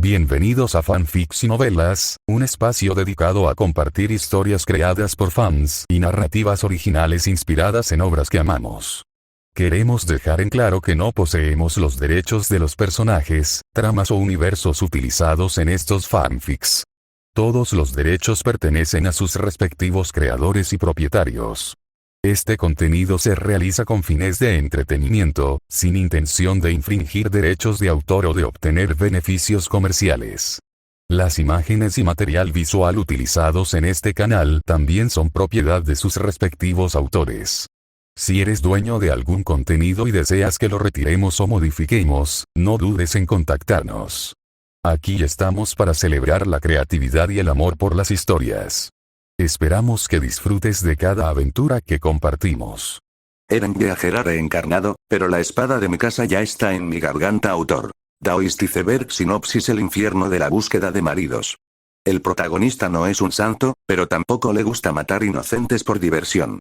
Bienvenidos a Fanfics y Novelas, un espacio dedicado a compartir historias creadas por fans y narrativas originales inspiradas en obras que amamos. Queremos dejar en claro que no poseemos los derechos de los personajes, tramas o universos utilizados en estos fanfics. Todos los derechos pertenecen a sus respectivos creadores y propietarios. Este contenido se realiza con fines de entretenimiento, sin intención de infringir derechos de autor o de obtener beneficios comerciales. Las imágenes y material visual utilizados en este canal también son propiedad de sus respectivos autores. Si eres dueño de algún contenido y deseas que lo retiremos o modifiquemos, no dudes en contactarnos. Aquí estamos para celebrar la creatividad y el amor por las historias. Esperamos que disfrutes de cada aventura que compartimos. Eren viajera reencarnado, pero la espada de mi casa ya está en mi garganta. Autor. Daoist iceberg sinopsis. El infierno de la búsqueda de maridos. El protagonista no es un santo, pero tampoco le gusta matar inocentes por diversión.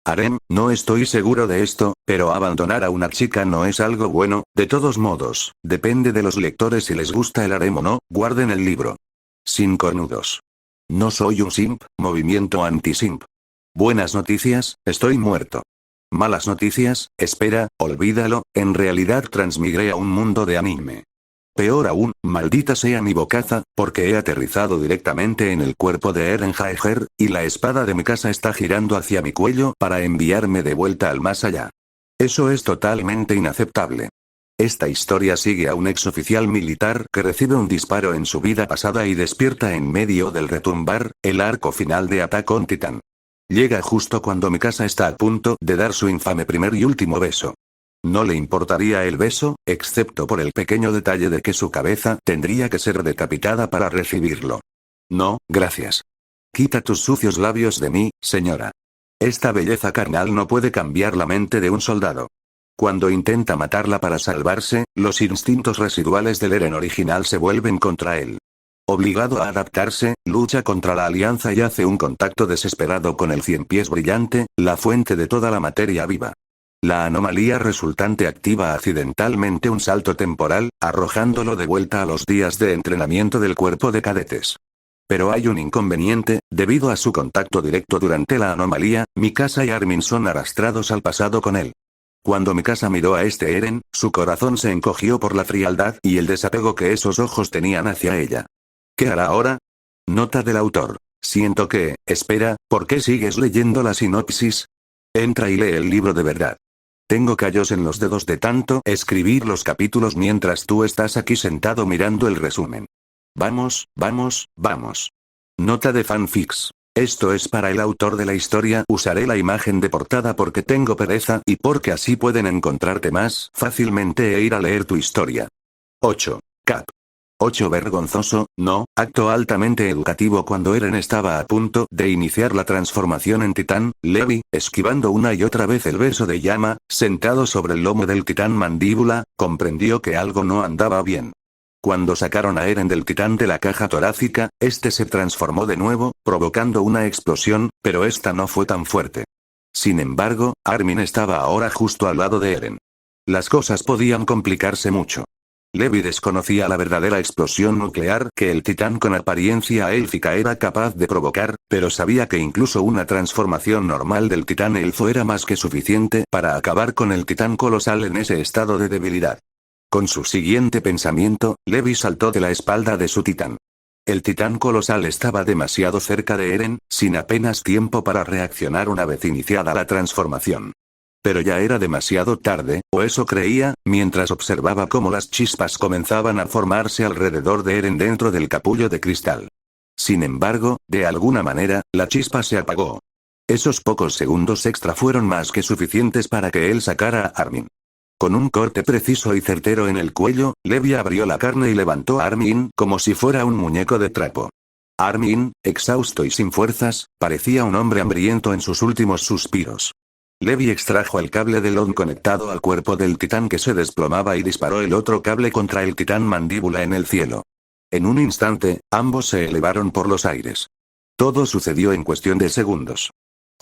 Harem, no estoy seguro de esto, pero abandonar a una chica no es algo bueno. De todos modos, depende de los lectores si les gusta el harem o no. Guarden el libro. Sin cornudos. No soy un simp, movimiento anti-simp. Buenas noticias, estoy muerto. Malas noticias, espera, olvídalo, en realidad transmigré a un mundo de anime. Peor aún, maldita sea mi bocaza, porque he aterrizado directamente en el cuerpo de Eren Jaeger, y la espada de mi casa está girando hacia mi cuello para enviarme de vuelta al más allá. Eso es totalmente inaceptable. Esta historia sigue a un exoficial militar que recibe un disparo en su vida pasada y despierta en medio del retumbar, el arco final de Attack on Titan. Llega justo cuando mi casa está a punto de dar su infame primer y último beso. No le importaría el beso, excepto por el pequeño detalle de que su cabeza tendría que ser decapitada para recibirlo. No, gracias. Quita tus sucios labios de mí, señora. Esta belleza carnal no puede cambiar la mente de un soldado. Cuando intenta matarla para salvarse, los instintos residuales del Eren original se vuelven contra él. Obligado a adaptarse, lucha contra la alianza y hace un contacto desesperado con el cien pies brillante, la fuente de toda la materia viva. La anomalía resultante activa accidentalmente un salto temporal, arrojándolo de vuelta a los días de entrenamiento del cuerpo de cadetes. Pero hay un inconveniente, debido a su contacto directo durante la anomalía, Mikasa y Armin son arrastrados al pasado con él. Cuando Mikasa miró a este Eren, su corazón se encogió por la frialdad y el desapego que esos ojos tenían hacia ella. ¿Qué hará ahora? Nota del autor. Siento que, espera, ¿por qué sigues leyendo la sinopsis? Entra y lee el libro de verdad. Tengo callos en los dedos de tanto escribir los capítulos mientras tú estás aquí sentado mirando el resumen. Vamos, vamos, vamos. Nota de fanfics. Esto es para el autor de la historia. Usaré la imagen de portada porque tengo pereza y porque así pueden encontrarte más fácilmente e ir a leer tu historia. 8. Cap. 8. Vergonzoso, no, acto altamente educativo. Cuando Eren estaba a punto de iniciar la transformación en titán, Levi, esquivando una y otra vez el beso de llama, sentado sobre el lomo del titán mandíbula, comprendió que algo no andaba bien. Cuando sacaron a Eren del titán de la caja torácica, este se transformó de nuevo, provocando una explosión, pero esta no fue tan fuerte. Sin embargo, Armin estaba ahora justo al lado de Eren. Las cosas podían complicarse mucho. Levi desconocía la verdadera explosión nuclear que el titán con apariencia élfica era capaz de provocar, pero sabía que incluso una transformación normal del titán elfo era más que suficiente para acabar con el titán colosal en ese estado de debilidad. Con su siguiente pensamiento, Levi saltó de la espalda de su titán. El titán colosal estaba demasiado cerca de Eren, sin apenas tiempo para reaccionar una vez iniciada la transformación. Pero ya era demasiado tarde, o eso creía, mientras observaba cómo las chispas comenzaban a formarse alrededor de Eren dentro del capullo de cristal. Sin embargo, de alguna manera, la chispa se apagó. Esos pocos segundos extra fueron más que suficientes para que él sacara a Armin. Con un corte preciso y certero en el cuello, Levi abrió la carne y levantó a Armin como si fuera un muñeco de trapo. Armin, exhausto y sin fuerzas, parecía un hombre hambriento en sus últimos suspiros. Levi extrajo el cable de Lon conectado al cuerpo del titán que se desplomaba y disparó el otro cable contra el titán mandíbula en el cielo. En un instante, ambos se elevaron por los aires. Todo sucedió en cuestión de segundos.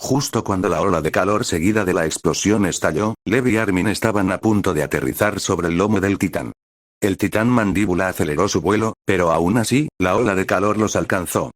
Justo cuando la ola de calor seguida de la explosión estalló, Levi y Armin estaban a punto de aterrizar sobre el lomo del titán. El titán mandíbula aceleró su vuelo, pero aún así, la ola de calor los alcanzó.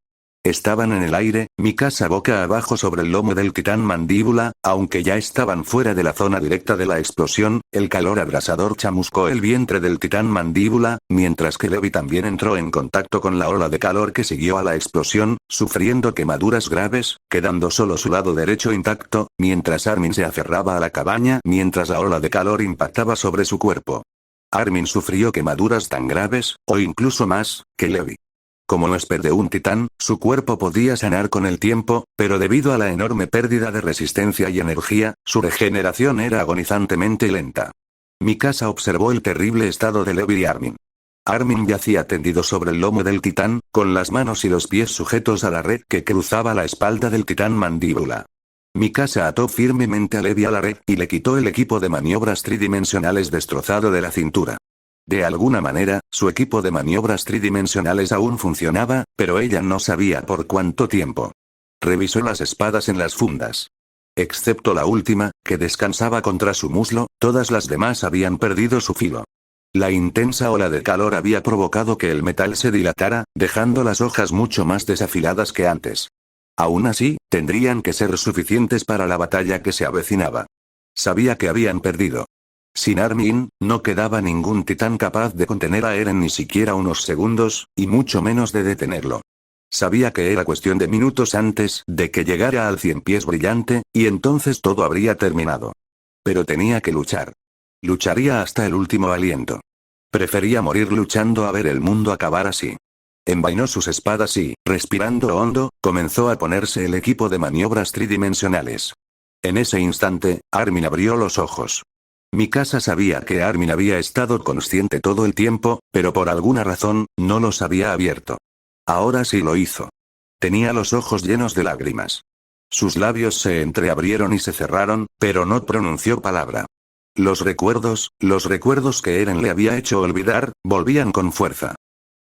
Estaban en el aire, Mikasa boca abajo sobre el lomo del titán mandíbula, aunque ya estaban fuera de la zona directa de la explosión, el calor abrasador chamuscó el vientre del titán mandíbula, mientras que Levi también entró en contacto con la ola de calor que siguió a la explosión, sufriendo quemaduras graves, quedando solo su lado derecho intacto, mientras Armin se aferraba a la cabaña mientras la ola de calor impactaba sobre su cuerpo. Armin sufrió quemaduras tan graves, o incluso más, que Levi. Como huésped de un titán, su cuerpo podía sanar con el tiempo, pero debido a la enorme pérdida de resistencia y energía, su regeneración era agonizantemente lenta. Mikasa observó el terrible estado de Levi y Armin. Armin yacía tendido sobre el lomo del titán, con las manos y los pies sujetos a la red que cruzaba la espalda del titán mandíbula. Mikasa ató firmemente a Levi a la red y le quitó el equipo de maniobras tridimensionales destrozado de la cintura. De alguna manera, su equipo de maniobras tridimensionales aún funcionaba, pero ella no sabía por cuánto tiempo. Revisó las espadas en las fundas. Excepto la última, que descansaba contra su muslo, todas las demás habían perdido su filo. La intensa ola de calor había provocado que el metal se dilatara, dejando las hojas mucho más desafiladas que antes. Aún así, tendrían que ser suficientes para la batalla que se avecinaba. Sabía que habían perdido. Sin Armin, no quedaba ningún titán capaz de contener a Eren ni siquiera unos segundos, y mucho menos de detenerlo. Sabía que era cuestión de minutos antes de que llegara al cien pies brillante, y entonces todo habría terminado. Pero tenía que luchar. Lucharía hasta el último aliento. Prefería morir luchando a ver el mundo acabar así. Envainó sus espadas y, respirando hondo, comenzó a ponerse el equipo de maniobras tridimensionales. En ese instante, Armin abrió los ojos. Mikasa sabía que Armin había estado consciente todo el tiempo, pero por alguna razón, no los había abierto. Ahora sí lo hizo. Tenía los ojos llenos de lágrimas. Sus labios se entreabrieron y se cerraron, pero no pronunció palabra. Los recuerdos que Eren le había hecho olvidar, volvían con fuerza.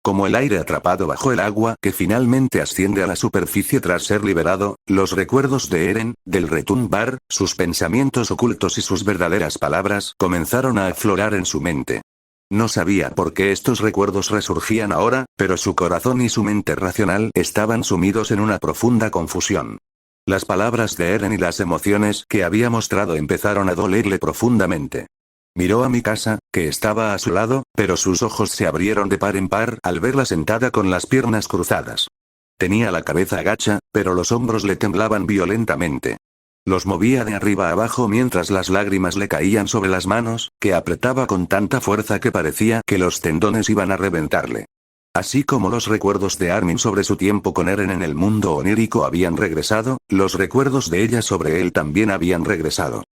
Como el aire atrapado bajo el agua que finalmente asciende a la superficie tras ser liberado, los recuerdos de Eren, del retumbar, sus pensamientos ocultos y sus verdaderas palabras comenzaron a aflorar en su mente. No sabía por qué estos recuerdos resurgían ahora, pero su corazón y su mente racional estaban sumidos en una profunda confusión. Las palabras de Eren y las emociones que había mostrado empezaron a dolerle profundamente. Miró a Mikasa, que estaba a su lado, pero sus ojos se abrieron de par en par al verla sentada con las piernas cruzadas. Tenía la cabeza gacha, pero los hombros le temblaban violentamente. Los movía de arriba a abajo mientras las lágrimas le caían sobre las manos, que apretaba con tanta fuerza que parecía que los tendones iban a reventarle. Así como los recuerdos de Armin sobre su tiempo con Eren en el mundo onírico habían regresado, los recuerdos de ella sobre él también habían regresado.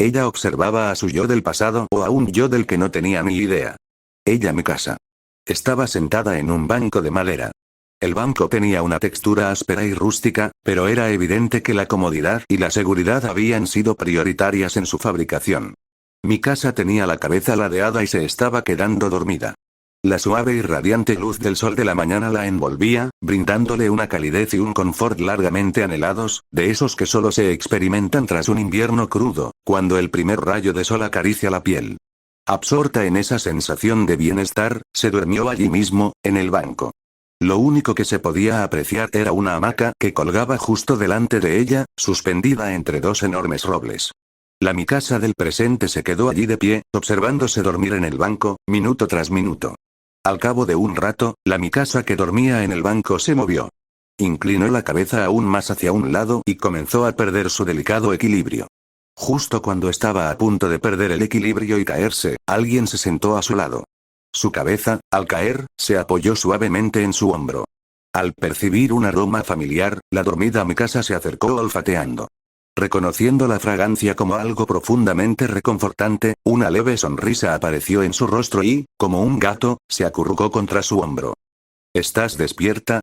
Ella observaba a su yo del pasado o a un yo del que no tenía ni idea. Ella Mikasa. Estaba sentada en un banco de madera. El banco tenía una textura áspera y rústica, pero era evidente que la comodidad y la seguridad habían sido prioritarias en su fabricación. Mikasa tenía la cabeza ladeada y se estaba quedando dormida. La suave y radiante luz del sol de la mañana la envolvía, brindándole una calidez y un confort largamente anhelados, de esos que solo se experimentan tras un invierno crudo, cuando el primer rayo de sol acaricia la piel. Absorta en esa sensación de bienestar, se durmió allí mismo, en el banco. Lo único que se podía apreciar era una hamaca que colgaba justo delante de ella, suspendida entre dos enormes robles. La Mikasa del presente se quedó allí de pie, observándose dormir en el banco, minuto tras minuto. Al cabo de un rato, la Mikasa que dormía en el banco se movió. Inclinó la cabeza aún más hacia un lado y comenzó a perder su delicado equilibrio. Justo cuando estaba a punto de perder el equilibrio y caerse, alguien se sentó a su lado. Su cabeza, al caer, se apoyó suavemente en su hombro. Al percibir un aroma familiar, la dormida Mikasa se acercó olfateando. Reconociendo la fragancia como algo profundamente reconfortante, una leve sonrisa apareció en su rostro y, como un gato, se acurrucó contra su hombro. ¿Estás despierta?,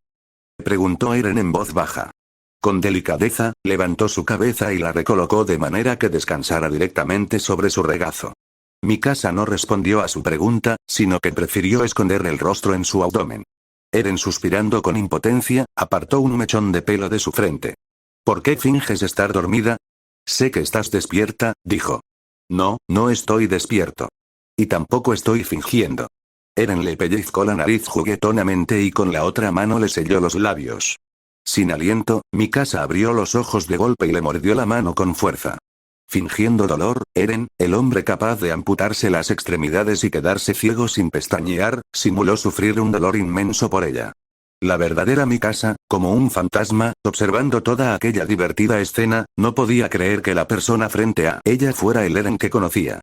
preguntó Eren en voz baja. Con delicadeza, levantó su cabeza y la recolocó de manera que descansara directamente sobre su regazo. Mikasa no respondió a su pregunta, sino que prefirió esconder el rostro en su abdomen. Eren, suspirando con impotencia, apartó un mechón de pelo de su frente. ¿Por qué finges estar dormida? Sé que estás despierta, dijo. No, no estoy despierto. Y tampoco estoy fingiendo. Eren le pellizcó la nariz juguetonamente y con la otra mano le selló los labios. Sin aliento, Mikasa abrió los ojos de golpe y le mordió la mano con fuerza. Fingiendo dolor, Eren, el hombre capaz de amputarse las extremidades y quedarse ciego sin pestañear, simuló sufrir un dolor inmenso por ella. La verdadera Mikasa, como un fantasma, observando toda aquella divertida escena, no podía creer que la persona frente a ella fuera el Eren que conocía.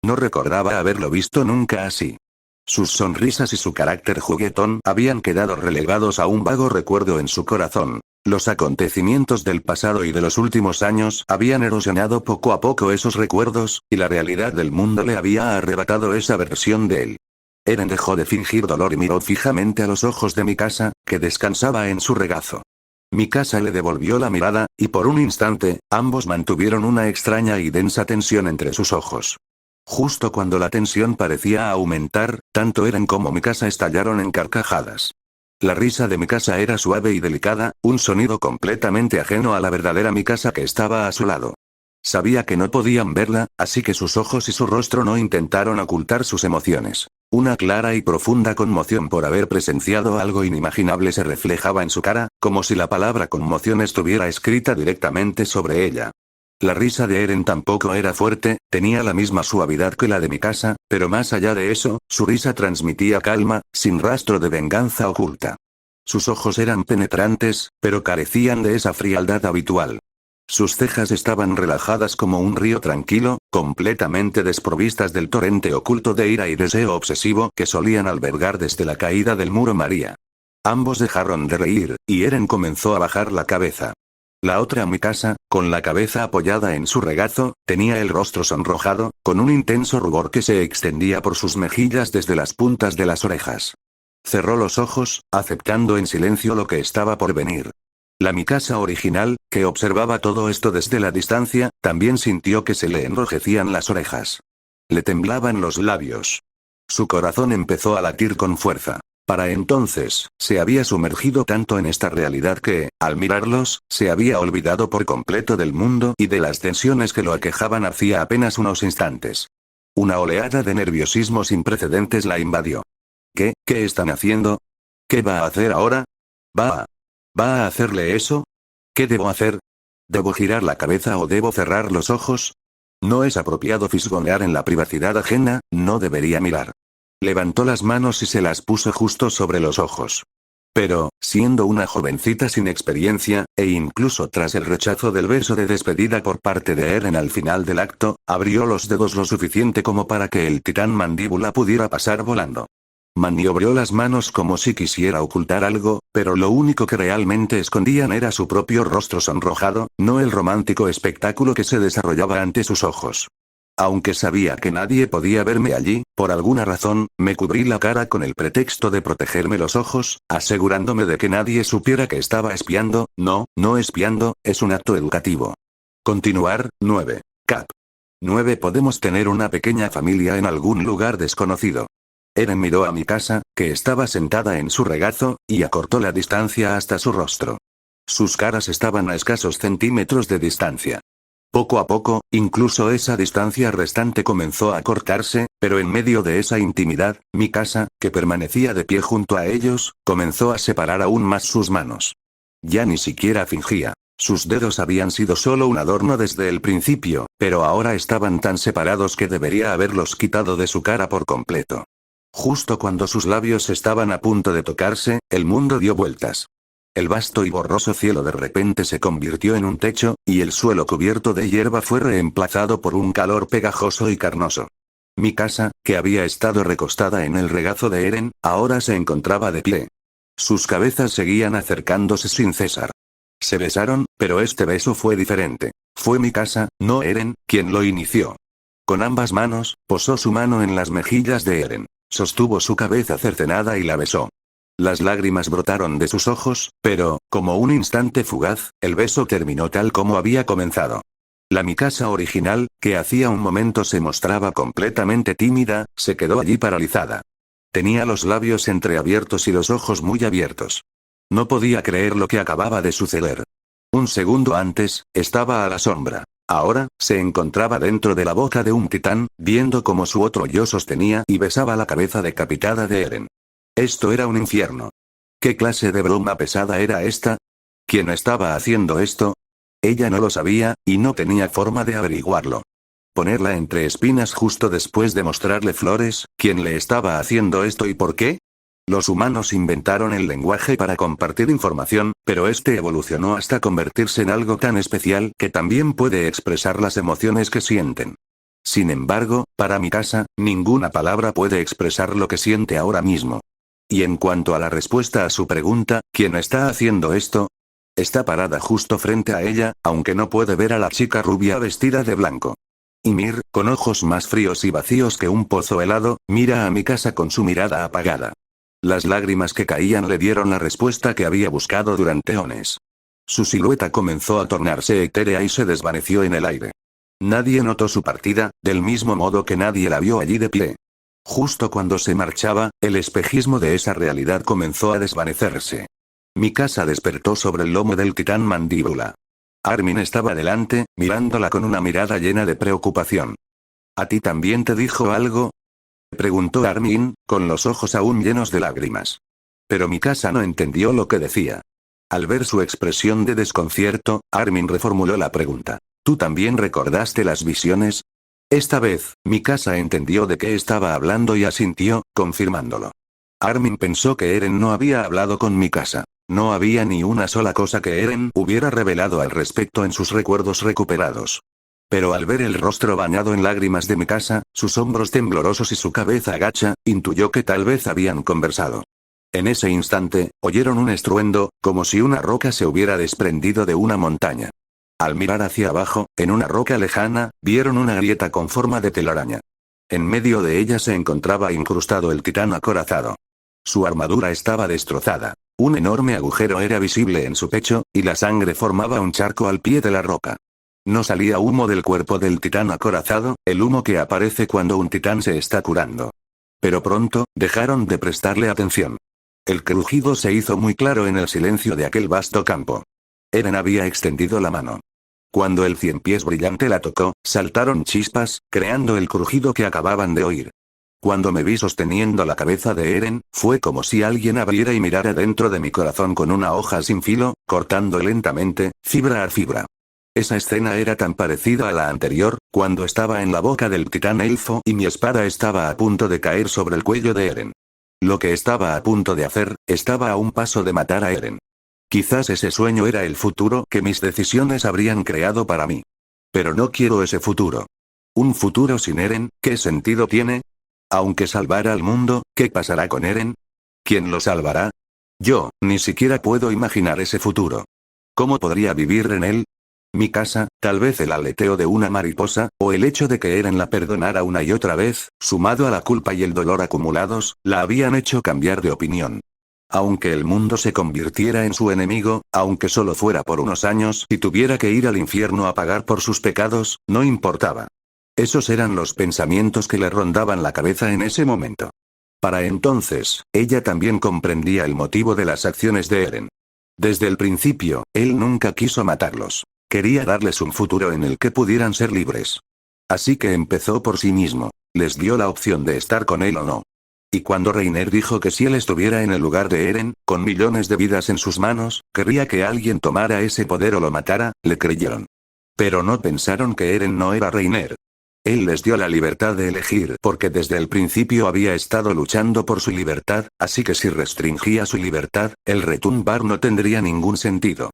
No recordaba haberlo visto nunca así. Sus sonrisas y su carácter juguetón habían quedado relegados a un vago recuerdo en su corazón. Los acontecimientos del pasado y de los últimos años habían erosionado poco a poco esos recuerdos, y la realidad del mundo le había arrebatado esa versión de él. Eren dejó de fingir dolor y miró fijamente a los ojos de Mikasa, que descansaba en su regazo. Mikasa le devolvió la mirada, y por un instante, ambos mantuvieron una extraña y densa tensión entre sus ojos. Justo cuando la tensión parecía aumentar, tanto Eren como Mikasa estallaron en carcajadas. La risa de Mikasa era suave y delicada, un sonido completamente ajeno a la verdadera Mikasa que estaba a su lado. Sabía que no podían verla, así que sus ojos y su rostro no intentaron ocultar sus emociones. Una clara y profunda conmoción por haber presenciado algo inimaginable se reflejaba en su cara, como si la palabra conmoción estuviera escrita directamente sobre ella. La risa de Eren tampoco era fuerte, tenía la misma suavidad que la de Mikasa, pero más allá de eso, su risa transmitía calma, sin rastro de venganza oculta. Sus ojos eran penetrantes, pero carecían de esa frialdad habitual. Sus cejas estaban relajadas como un río tranquilo, completamente desprovistas del torrente oculto de ira y deseo obsesivo que solían albergar desde la caída del muro María. Ambos dejaron de reír, y Eren comenzó a bajar la cabeza. La otra Mikasa, con la cabeza apoyada en su regazo, tenía el rostro sonrojado, con un intenso rubor que se extendía por sus mejillas desde las puntas de las orejas. Cerró los ojos, aceptando en silencio lo que estaba por venir. La Mikasa original, que observaba todo esto desde la distancia, también sintió que se le enrojecían las orejas. Le temblaban los labios. Su corazón empezó a latir con fuerza. Para entonces, se había sumergido tanto en esta realidad que, al mirarlos, se había olvidado por completo del mundo y de las tensiones que lo aquejaban hacía apenas unos instantes. Una oleada de nerviosismo sin precedentes la invadió. ¿Qué están haciendo? ¿Qué va a hacer ahora? ¿Va a hacerle eso? ¿Qué debo hacer? ¿Debo girar la cabeza o debo cerrar los ojos? No es apropiado fisgonear en la privacidad ajena, no debería mirar. Levantó las manos y se las puso justo sobre los ojos. Pero, siendo una jovencita sin experiencia, e incluso tras el rechazo del beso de despedida por parte de Eren al final del acto, abrió los dedos lo suficiente como para que el titán mandíbula pudiera pasar volando. Maniobró las manos como si quisiera ocultar algo, pero lo único que realmente escondían era su propio rostro sonrojado, no el romántico espectáculo que se desarrollaba ante sus ojos. Aunque sabía que nadie podía verme allí, por alguna razón, me cubrí la cara con el pretexto de protegerme los ojos, asegurándome de que nadie supiera que estaba espiando. No espiando, es un acto educativo. Continuar, 9. Cap. 9. Podemos tener una pequeña familia en algún lugar desconocido. Eren miró a Mikasa, que estaba sentada en su regazo, y acortó la distancia hasta su rostro. Sus caras estaban a escasos centímetros de distancia. Poco a poco, incluso esa distancia restante comenzó a cortarse, pero en medio de esa intimidad, Mikasa, que permanecía de pie junto a ellos, comenzó a separar aún más sus manos. Ya ni siquiera fingía. Sus dedos habían sido solo un adorno desde el principio, pero ahora estaban tan separados que debería haberlos quitado de su cara por completo. Justo cuando sus labios estaban a punto de tocarse, el mundo dio vueltas. El vasto y borroso cielo de repente se convirtió en un techo, y el suelo cubierto de hierba fue reemplazado por un calor pegajoso y carnoso. Mikasa, que había estado recostada en el regazo de Eren, ahora se encontraba de pie. Sus cabezas seguían acercándose sin cesar. Se besaron, pero este beso fue diferente. Fue Mikasa, no Eren, quien lo inició. Con ambas manos, posó su mano en las mejillas de Eren. Sostuvo su cabeza cercenada y la besó. Las lágrimas brotaron de sus ojos, pero, como un instante fugaz, el beso terminó tal como había comenzado. La Mikasa original, que hacía un momento se mostraba completamente tímida, se quedó allí paralizada. Tenía los labios entreabiertos y los ojos muy abiertos. No podía creer lo que acababa de suceder. Un segundo antes, estaba a la sombra. Ahora, se encontraba dentro de la boca de un titán, viendo cómo su otro yo sostenía y besaba la cabeza decapitada de Eren. Esto era un infierno. ¿Qué clase de broma pesada era esta? ¿Quién estaba haciendo esto? Ella no lo sabía, y no tenía forma de averiguarlo. Ponerla entre espinas justo después de mostrarle flores, ¿quién le estaba haciendo esto y por qué? Los humanos inventaron el lenguaje para compartir información, pero este evolucionó hasta convertirse en algo tan especial que también puede expresar las emociones que sienten. Sin embargo, para Mikasa, ninguna palabra puede expresar lo que siente ahora mismo. Y en cuanto a la respuesta a su pregunta, ¿quién está haciendo esto? Está parada justo frente a ella, aunque no puede ver a la chica rubia vestida de blanco. Ymir, con ojos más fríos y vacíos que un pozo helado, mira a Mikasa con su mirada apagada. Las lágrimas que caían le dieron la respuesta que había buscado durante eones. Su silueta comenzó a tornarse etérea y se desvaneció en el aire. Nadie notó su partida, del mismo modo que nadie la vio allí de pie. Justo cuando se marchaba, el espejismo de esa realidad comenzó a desvanecerse. Mikasa despertó sobre el lomo del titán mandíbula. Armin estaba delante, mirándola con una mirada llena de preocupación. ¿A ti también te dijo algo?, preguntó Armin, con los ojos aún llenos de lágrimas. Pero Mikasa no entendió lo que decía. Al ver su expresión de desconcierto, Armin reformuló la pregunta. ¿Tú también recordaste las visiones? Esta vez, Mikasa entendió de qué estaba hablando y asintió, confirmándolo. Armin pensó que Eren no había hablado con Mikasa. No había ni una sola cosa que Eren hubiera revelado al respecto en sus recuerdos recuperados. Pero al ver el rostro bañado en lágrimas de Mikasa, sus hombros temblorosos y su cabeza agacha, intuyó que tal vez habían conversado. En ese instante, oyeron un estruendo, como si una roca se hubiera desprendido de una montaña. Al mirar hacia abajo, en una roca lejana, vieron una grieta con forma de telaraña. En medio de ella se encontraba incrustado el titán acorazado. Su armadura estaba destrozada. Un enorme agujero era visible en su pecho, y la sangre formaba un charco al pie de la roca. No salía humo del cuerpo del titán acorazado, el humo que aparece cuando un titán se está curando. Pero pronto, dejaron de prestarle atención. El crujido se hizo muy claro en el silencio de aquel vasto campo. Eren había extendido la mano. Cuando el cienpiés brillante la tocó, saltaron chispas, creando el crujido que acababan de oír. Cuando me vi sosteniendo la cabeza de Eren, fue como si alguien abriera y mirara dentro de mi corazón con una hoja sin filo, cortando lentamente, fibra a fibra. Esa escena era tan parecida a la anterior, cuando estaba en la boca del titán elfo y mi espada estaba a punto de caer sobre el cuello de Eren. Lo que estaba a punto de hacer, estaba a un paso de matar a Eren. Quizás ese sueño era el futuro que mis decisiones habrían creado para mí. Pero no quiero ese futuro. ¿Un futuro sin Eren, qué sentido tiene? Aunque salvara al mundo, ¿qué pasará con Eren? ¿Quién lo salvará? Yo, ni siquiera puedo imaginar ese futuro. ¿Cómo podría vivir en él? Mikasa, tal vez el aleteo de una mariposa, o el hecho de que Eren la perdonara una y otra vez, sumado a la culpa y el dolor acumulados, la habían hecho cambiar de opinión. Aunque el mundo se convirtiera en su enemigo, aunque solo fuera por unos años y tuviera que ir al infierno a pagar por sus pecados, no importaba. Esos eran los pensamientos que le rondaban la cabeza en ese momento. Para entonces, ella también comprendía el motivo de las acciones de Eren. Desde el principio, él nunca quiso matarlos. Quería darles un futuro en el que pudieran ser libres. Así que empezó por sí mismo. Les dio la opción de estar con él o no. Y cuando Reiner dijo que si él estuviera en el lugar de Eren, con millones de vidas en sus manos, querría que alguien tomara ese poder o lo matara, le creyeron. Pero no pensaron que Eren no era Reiner. Él les dio la libertad de elegir porque desde el principio había estado luchando por su libertad, así que si restringía su libertad, el retumbar no tendría ningún sentido.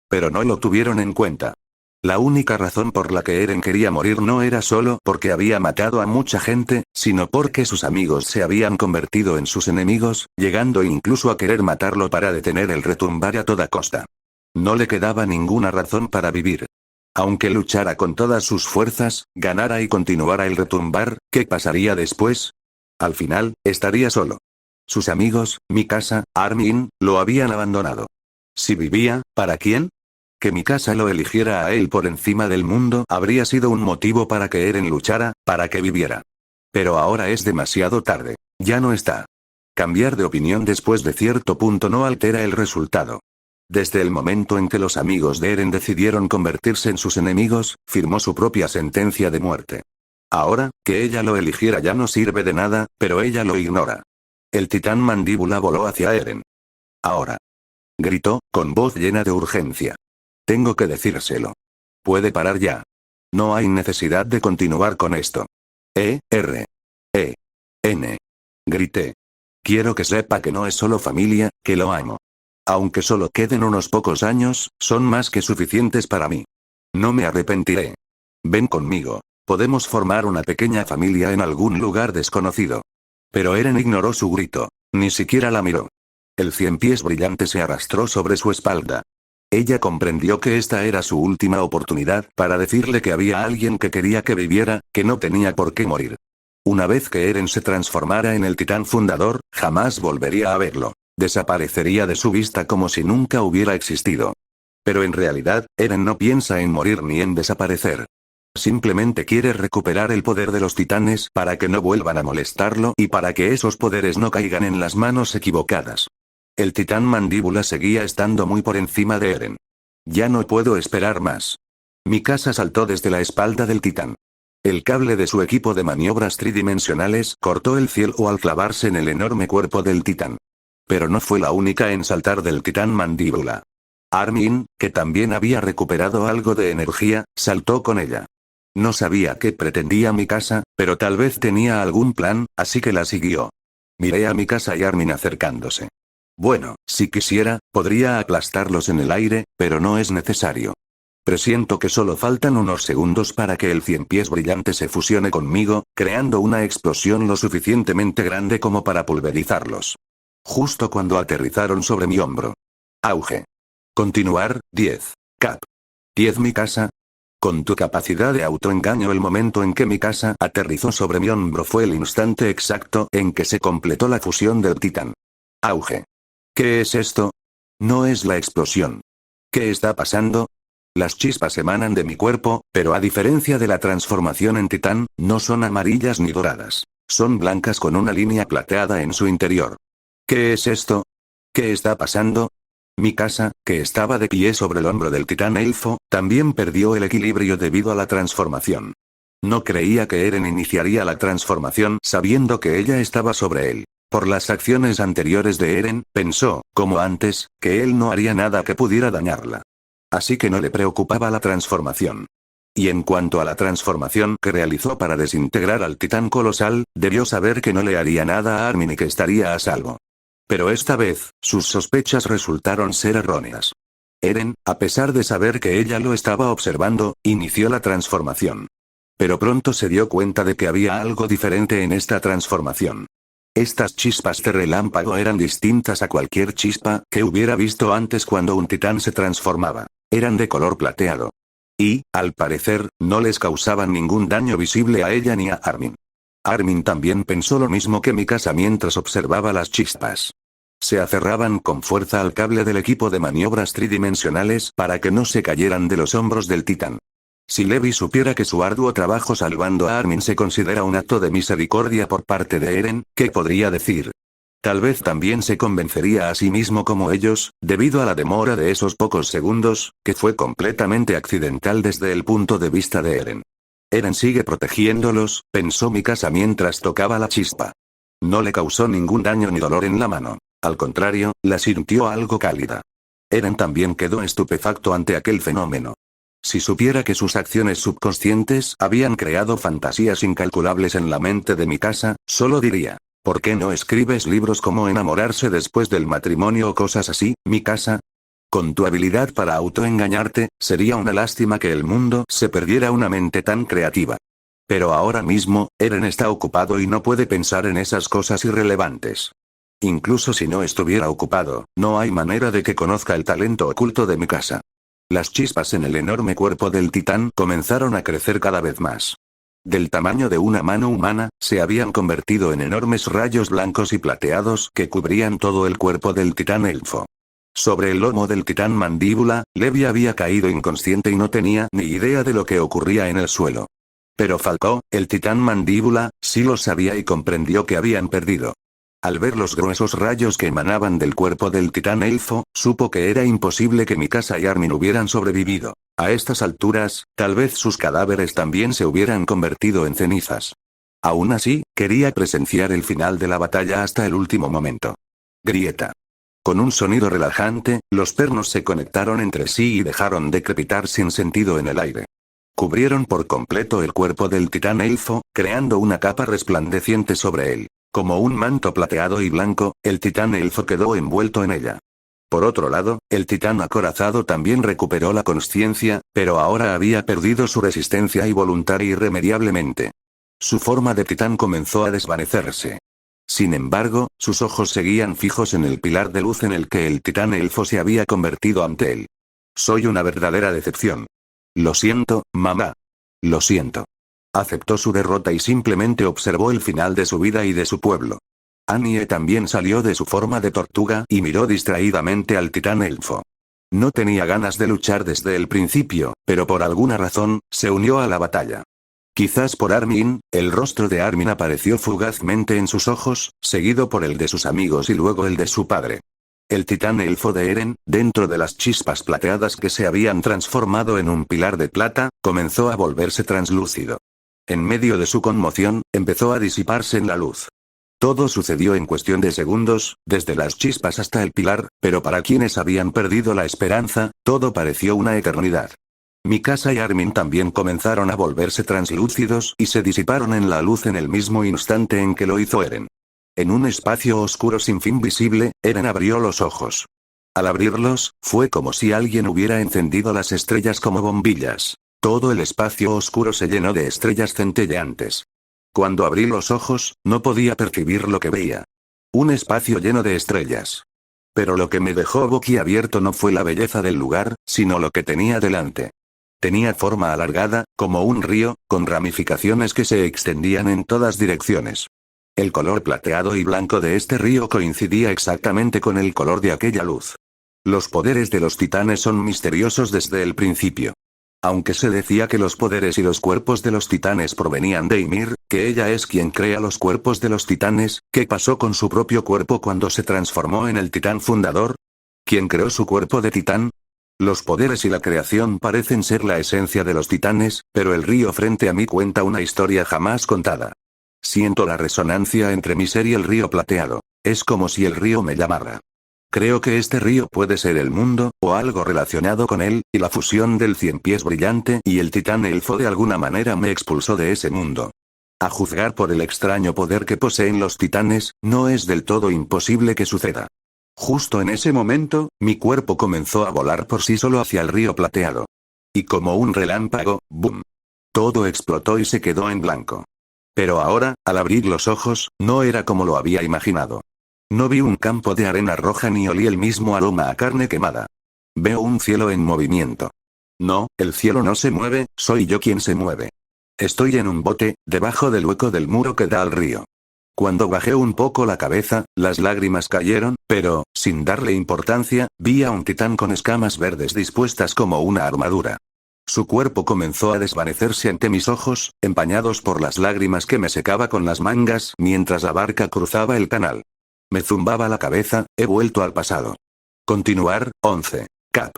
Pero no lo tuvieron en cuenta. La única razón por la que Eren quería morir no era solo porque había matado a mucha gente, sino porque sus amigos se habían convertido en sus enemigos, llegando incluso a querer matarlo para detener el retumbar a toda costa. No le quedaba ninguna razón para vivir. Aunque luchara con todas sus fuerzas, ganara y continuara el retumbar, ¿qué pasaría después? Al final, estaría solo. Sus amigos, Mikasa, Armin, lo habían abandonado. Si vivía, ¿para quién? Que Mikasa lo eligiera a él por encima del mundo habría sido un motivo para que Eren luchara, para que viviera. Pero ahora es demasiado tarde. Ya no está. Cambiar de opinión después de cierto punto no altera el resultado. Desde el momento en que los amigos de Eren decidieron convertirse en sus enemigos, firmó su propia sentencia de muerte. Ahora, que ella lo eligiera ya no sirve de nada, pero ella lo ignora. El titán mandíbula voló hacia Eren. Ahora. Gritó, con voz llena de urgencia. Tengo que decírselo. Puede parar ya. No hay necesidad de continuar con esto. N. Grité. Quiero que sepa que no es solo familia, que lo amo. Aunque solo queden unos pocos años, son más que suficientes para mí. No me arrepentiré. Ven conmigo. Podemos formar una pequeña familia en algún lugar desconocido. Pero Eren ignoró su grito. Ni siquiera la miró. El cien pies brillante se arrastró sobre su espalda. Ella comprendió que esta era su última oportunidad para decirle que había alguien que quería que viviera, que no tenía por qué morir. Una vez que Eren se transformara en el titán fundador, jamás volvería a verlo. Desaparecería de su vista como si nunca hubiera existido. Pero en realidad, Eren no piensa en morir ni en desaparecer. Simplemente quiere recuperar el poder de los titanes para que no vuelvan a molestarlo y para que esos poderes no caigan en las manos equivocadas. El titán mandíbula seguía estando muy por encima de Eren. Ya no puedo esperar más. Mikasa saltó desde la espalda del titán. El cable de su equipo de maniobras tridimensionales cortó el cielo al clavarse en el enorme cuerpo del titán. Pero no fue la única en saltar del titán mandíbula. Armin, que también había recuperado algo de energía, saltó con ella. No sabía qué pretendía Mikasa, pero tal vez tenía algún plan, así que la siguió. Miré a Mikasa y Armin acercándose. Bueno, si quisiera, podría aplastarlos en el aire, pero no es necesario. Presiento que solo faltan unos segundos para que el cien pies brillante se fusione conmigo, creando una explosión lo suficientemente grande como para pulverizarlos. Justo cuando aterrizaron sobre mi hombro. Auge. Continuar, 10. Cap. 10 Mikasa. Con tu capacidad de autoengaño, el momento en que Mikasa aterrizó sobre mi hombro fue el instante exacto en que se completó la fusión del titán. Auge. ¿Qué es esto? No es la explosión. ¿Qué está pasando? Las chispas emanan de mi cuerpo, pero a diferencia de la transformación en titán, no son amarillas ni doradas. Son blancas con una línea plateada en su interior. ¿Qué es esto? ¿Qué está pasando? Mikasa, que estaba de pie sobre el hombro del titán elfo, también perdió el equilibrio debido a la transformación. No creía que Eren iniciaría la transformación sabiendo que ella estaba sobre él. Por las acciones anteriores de Eren, pensó, como antes, que él no haría nada que pudiera dañarla. Así que no le preocupaba la transformación. Y en cuanto a la transformación que realizó para desintegrar al titán colosal, debió saber que no le haría nada a Armin y que estaría a salvo. Pero esta vez, sus sospechas resultaron ser erróneas. Eren, a pesar de saber que ella lo estaba observando, inició la transformación. Pero pronto se dio cuenta de que había algo diferente en esta transformación. Estas chispas de relámpago eran distintas a cualquier chispa que hubiera visto antes cuando un titán se transformaba. Eran de color plateado. Y, al parecer, no les causaban ningún daño visible a ella ni a Armin. Armin también pensó lo mismo que Mikasa mientras observaba las chispas. Se aferraban con fuerza al cable del equipo de maniobras tridimensionales para que no se cayeran de los hombros del titán. Si Levi supiera que su arduo trabajo salvando a Armin se considera un acto de misericordia por parte de Eren, ¿qué podría decir? Tal vez también se convencería a sí mismo como ellos, debido a la demora de esos pocos segundos, que fue completamente accidental desde el punto de vista de Eren. Eren sigue protegiéndolos, pensó Mikasa mientras tocaba la chispa. No le causó ningún daño ni dolor en la mano. Al contrario, la sintió algo cálida. Eren también quedó estupefacto ante aquel fenómeno. Si supiera que sus acciones subconscientes habían creado fantasías incalculables en la mente de Mikasa, solo diría, ¿por qué no escribes libros como enamorarse después del matrimonio o cosas así, Mikasa? Con tu habilidad para autoengañarte, sería una lástima que el mundo se perdiera una mente tan creativa. Pero ahora mismo, Eren está ocupado y no puede pensar en esas cosas irrelevantes. Incluso si no estuviera ocupado, no hay manera de que conozca el talento oculto de Mikasa. Las chispas en el enorme cuerpo del titán comenzaron a crecer cada vez más. Del tamaño de una mano humana, se habían convertido en enormes rayos blancos y plateados que cubrían todo el cuerpo del titán elfo. Sobre el lomo del titán mandíbula, Levi había caído inconsciente y no tenía ni idea de lo que ocurría en el suelo. Pero Falcó, el titán mandíbula, sí lo sabía y comprendió que habían perdido. Al ver los gruesos rayos que emanaban del cuerpo del titán elfo, supo que era imposible que Mikasa y Armin hubieran sobrevivido. A estas alturas, tal vez sus cadáveres también se hubieran convertido en cenizas. Aún así, quería presenciar el final de la batalla hasta el último momento. Grieta. Con un sonido relajante, los pernos se conectaron entre sí y dejaron de crepitar sin sentido en el aire. Cubrieron por completo el cuerpo del titán elfo, creando una capa resplandeciente sobre él. Como un manto plateado y blanco, el titán elfo quedó envuelto en ella. Por otro lado, el titán acorazado también recuperó la consciencia, pero ahora había perdido su resistencia y voluntad irremediablemente. Su forma de titán comenzó a desvanecerse. Sin embargo, sus ojos seguían fijos en el pilar de luz en el que el titán elfo se había convertido ante él. Soy una verdadera decepción. Lo siento, mamá. Lo siento. Aceptó su derrota y simplemente observó el final de su vida y de su pueblo. Annie también salió de su forma de tortuga y miró distraídamente al titán elfo. No tenía ganas de luchar desde el principio, pero por alguna razón, se unió a la batalla. Quizás por Armin, el rostro de Armin apareció fugazmente en sus ojos, seguido por el de sus amigos y luego el de su padre. El titán elfo de Eren, dentro de las chispas plateadas que se habían transformado en un pilar de plata, comenzó a volverse translúcido. En medio de su conmoción, empezó a disiparse en la luz. Todo sucedió en cuestión de segundos, desde las chispas hasta el pilar, pero para quienes habían perdido la esperanza, todo pareció una eternidad. Mikasa y Armin también comenzaron a volverse translúcidos y se disiparon en la luz en el mismo instante en que lo hizo Eren. En un espacio oscuro sin fin visible, Eren abrió los ojos. Al abrirlos, fue como si alguien hubiera encendido las estrellas como bombillas. Todo el espacio oscuro se llenó de estrellas centelleantes. Cuando abrí los ojos, no podía percibir lo que veía. Un espacio lleno de estrellas. Pero lo que me dejó boquiabierto no fue la belleza del lugar, sino lo que tenía delante. Tenía forma alargada, como un río, con ramificaciones que se extendían en todas direcciones. El color plateado y blanco de este río coincidía exactamente con el color de aquella luz. Los poderes de los titanes son misteriosos desde el principio. Aunque se decía que los poderes y los cuerpos de los titanes provenían de Ymir, que ella es quien crea los cuerpos de los titanes, ¿qué pasó con su propio cuerpo cuando se transformó en el titán fundador? ¿Quién creó su cuerpo de titán? Los poderes y la creación parecen ser la esencia de los titanes, pero el río frente a mí cuenta una historia jamás contada. Siento la resonancia entre mi ser y el río plateado. Es como si el río me llamara. Creo que este río puede ser el mundo, o algo relacionado con él, y la fusión del cien pies brillante y el titán elfo de alguna manera me expulsó de ese mundo. A juzgar por el extraño poder que poseen los titanes, no es del todo imposible que suceda. Justo en ese momento, mi cuerpo comenzó a volar por sí solo hacia el río plateado. Y como un relámpago, ¡boom! Todo explotó y se quedó en blanco. Pero ahora, al abrir los ojos, no era como lo había imaginado. No vi un campo de arena roja ni olí el mismo aroma a carne quemada. Veo un cielo en movimiento. No, el cielo no se mueve, soy yo quien se mueve. Estoy en un bote, debajo del hueco del muro que da al río. Cuando bajé un poco la cabeza, las lágrimas cayeron, pero, sin darle importancia, vi a un titán con escamas verdes dispuestas como una armadura. Su cuerpo comenzó a desvanecerse ante mis ojos, empañados por las lágrimas que me secaba con las mangas mientras la barca cruzaba el canal. Me zumbaba la cabeza, he vuelto al pasado. Continuar, 11. Cap.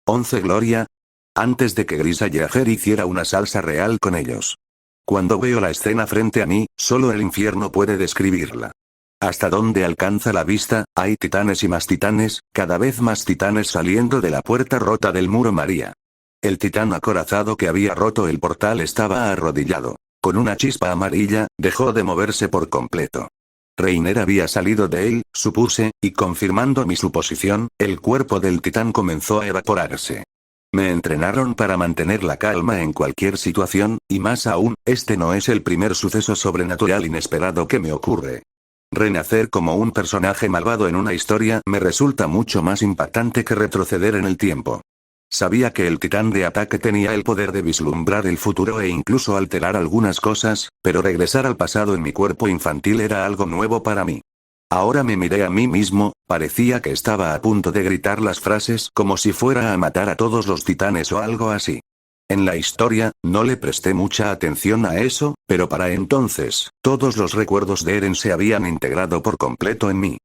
11 Gloria. Antes de que Grisa Yeager hiciera una salsa real con ellos. Cuando veo la escena frente a mí, solo el infierno puede describirla. Hasta donde alcanza la vista, hay titanes y más titanes, cada vez más titanes saliendo de la puerta rota del muro María. El titán acorazado que había roto el portal estaba arrodillado. Con una chispa amarilla, dejó de moverse por completo. Reiner había salido de él, supuse, y confirmando mi suposición, el cuerpo del titán comenzó a evaporarse. Me entrenaron para mantener la calma en cualquier situación, y más aún, este no es el primer suceso sobrenatural inesperado que me ocurre. Renacer como un personaje malvado en una historia me resulta mucho más impactante que retroceder en el tiempo. Sabía que el titán de ataque tenía el poder de vislumbrar el futuro e incluso alterar algunas cosas, pero regresar al pasado en mi cuerpo infantil era algo nuevo para mí. Ahora me miré a mí mismo, parecía que estaba a punto de gritar las frases como si fuera a matar a todos los titanes o algo así. En la historia, no le presté mucha atención a eso, pero para entonces, todos los recuerdos de Eren se habían integrado por completo en mí.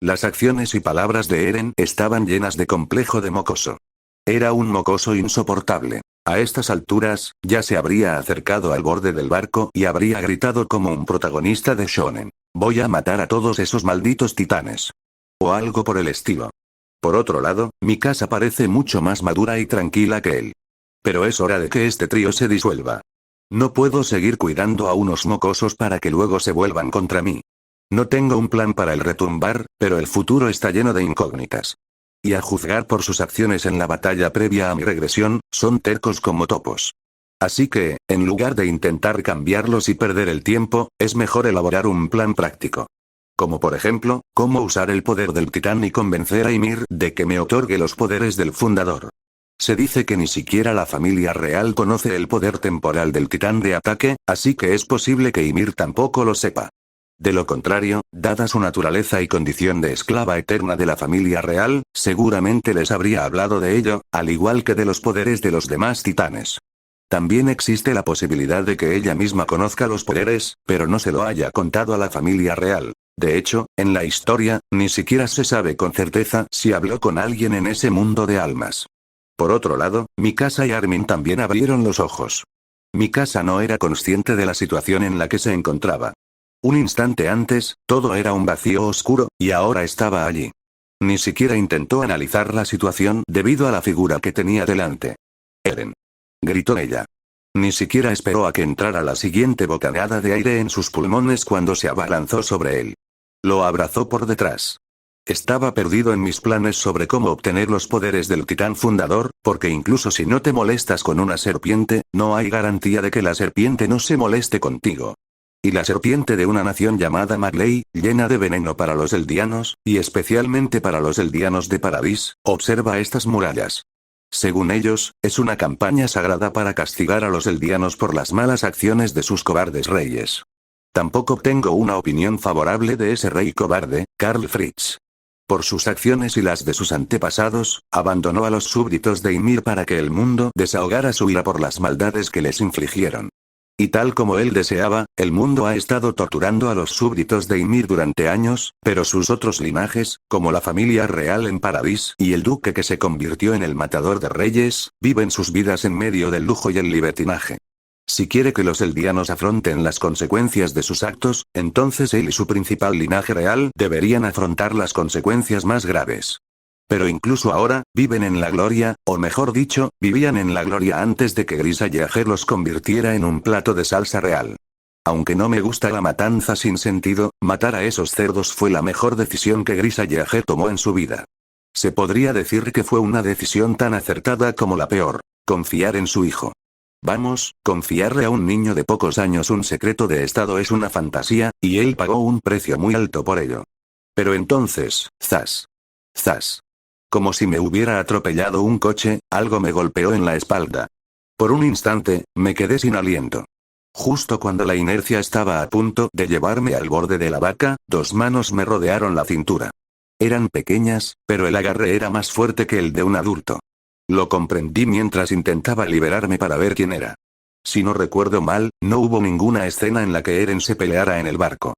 Las acciones y palabras de Eren estaban llenas de complejo de mocoso. Era un mocoso insoportable. A estas alturas, ya se habría acercado al borde del barco y habría gritado como un protagonista de shonen: «Voy a matar a todos esos malditos titanes». O algo por el estilo. Por otro lado, Mikasa parece mucho más madura y tranquila que él. Pero es hora de que este trío se disuelva. No puedo seguir cuidando a unos mocosos para que luego se vuelvan contra mí. No tengo un plan para el retumbar, pero el futuro está lleno de incógnitas. Y a juzgar por sus acciones en la batalla previa a mi regresión, son tercos como topos. Así que, en lugar de intentar cambiarlos y perder el tiempo, es mejor elaborar un plan práctico. Como por ejemplo, cómo usar el poder del titán y convencer a Ymir de que me otorgue los poderes del fundador. Se dice que ni siquiera la familia real conoce el poder temporal del titán de ataque, así que es posible que Ymir tampoco lo sepa. De lo contrario, dada su naturaleza y condición de esclava eterna de la familia real, seguramente les habría hablado de ello, al igual que de los poderes de los demás titanes. También existe la posibilidad de que ella misma conozca los poderes, pero no se lo haya contado a la familia real. De hecho, en la historia, ni siquiera se sabe con certeza si habló con alguien en ese mundo de almas. Por otro lado, Mikasa y Armin también abrieron los ojos. Mikasa no era consciente de la situación en la que se encontraba. Un instante antes, todo era un vacío oscuro, y ahora estaba allí. Ni siquiera intentó analizar la situación debido a la figura que tenía delante. «Eren», gritó ella. Ni siquiera esperó a que entrara la siguiente bocanada de aire en sus pulmones cuando se abalanzó sobre él. Lo abrazó por detrás. Estaba perdido en mis planes sobre cómo obtener los poderes del titán fundador, porque incluso si no te molestas con una serpiente, no hay garantía de que la serpiente no se moleste contigo. Y la serpiente de una nación llamada Marley, llena de veneno para los eldianos, y especialmente para los eldianos de Paradis, observa estas murallas. Según ellos, es una campaña sagrada para castigar a los eldianos por las malas acciones de sus cobardes reyes. Tampoco tengo una opinión favorable de ese rey cobarde, Karl Fritz. Por sus acciones y las de sus antepasados, abandonó a los súbditos de Ymir para que el mundo desahogara su ira por las maldades que les infligieron. Y tal como él deseaba, el mundo ha estado torturando a los súbditos de Ymir durante años, pero sus otros linajes, como la familia real en Paradis y el duque que se convirtió en el matador de reyes, viven sus vidas en medio del lujo y el libertinaje. Si quiere que los eldianos afronten las consecuencias de sus actos, entonces él y su principal linaje real deberían afrontar las consecuencias más graves. Pero incluso ahora, viven en la gloria, o mejor dicho, vivían en la gloria antes de que Grisallajer los convirtiera en un plato de salsa real. Aunque no me gusta la matanza sin sentido, matar a esos cerdos fue la mejor decisión que Grisallajer tomó en su vida. Se podría decir que fue una decisión tan acertada como la peor: confiar en su hijo. Vamos, confiarle a un niño de pocos años un secreto de estado es una fantasía, y él pagó un precio muy alto por ello. Pero entonces, zas. Zas. Como si me hubiera atropellado un coche, algo me golpeó en la espalda. Por un instante, me quedé sin aliento. Justo cuando la inercia estaba a punto de llevarme al borde de la vaca, dos manos me rodearon la cintura. Eran pequeñas, pero el agarre era más fuerte que el de un adulto. Lo comprendí mientras intentaba liberarme para ver quién era. Si no recuerdo mal, no hubo ninguna escena en la que Eren se peleara en el barco.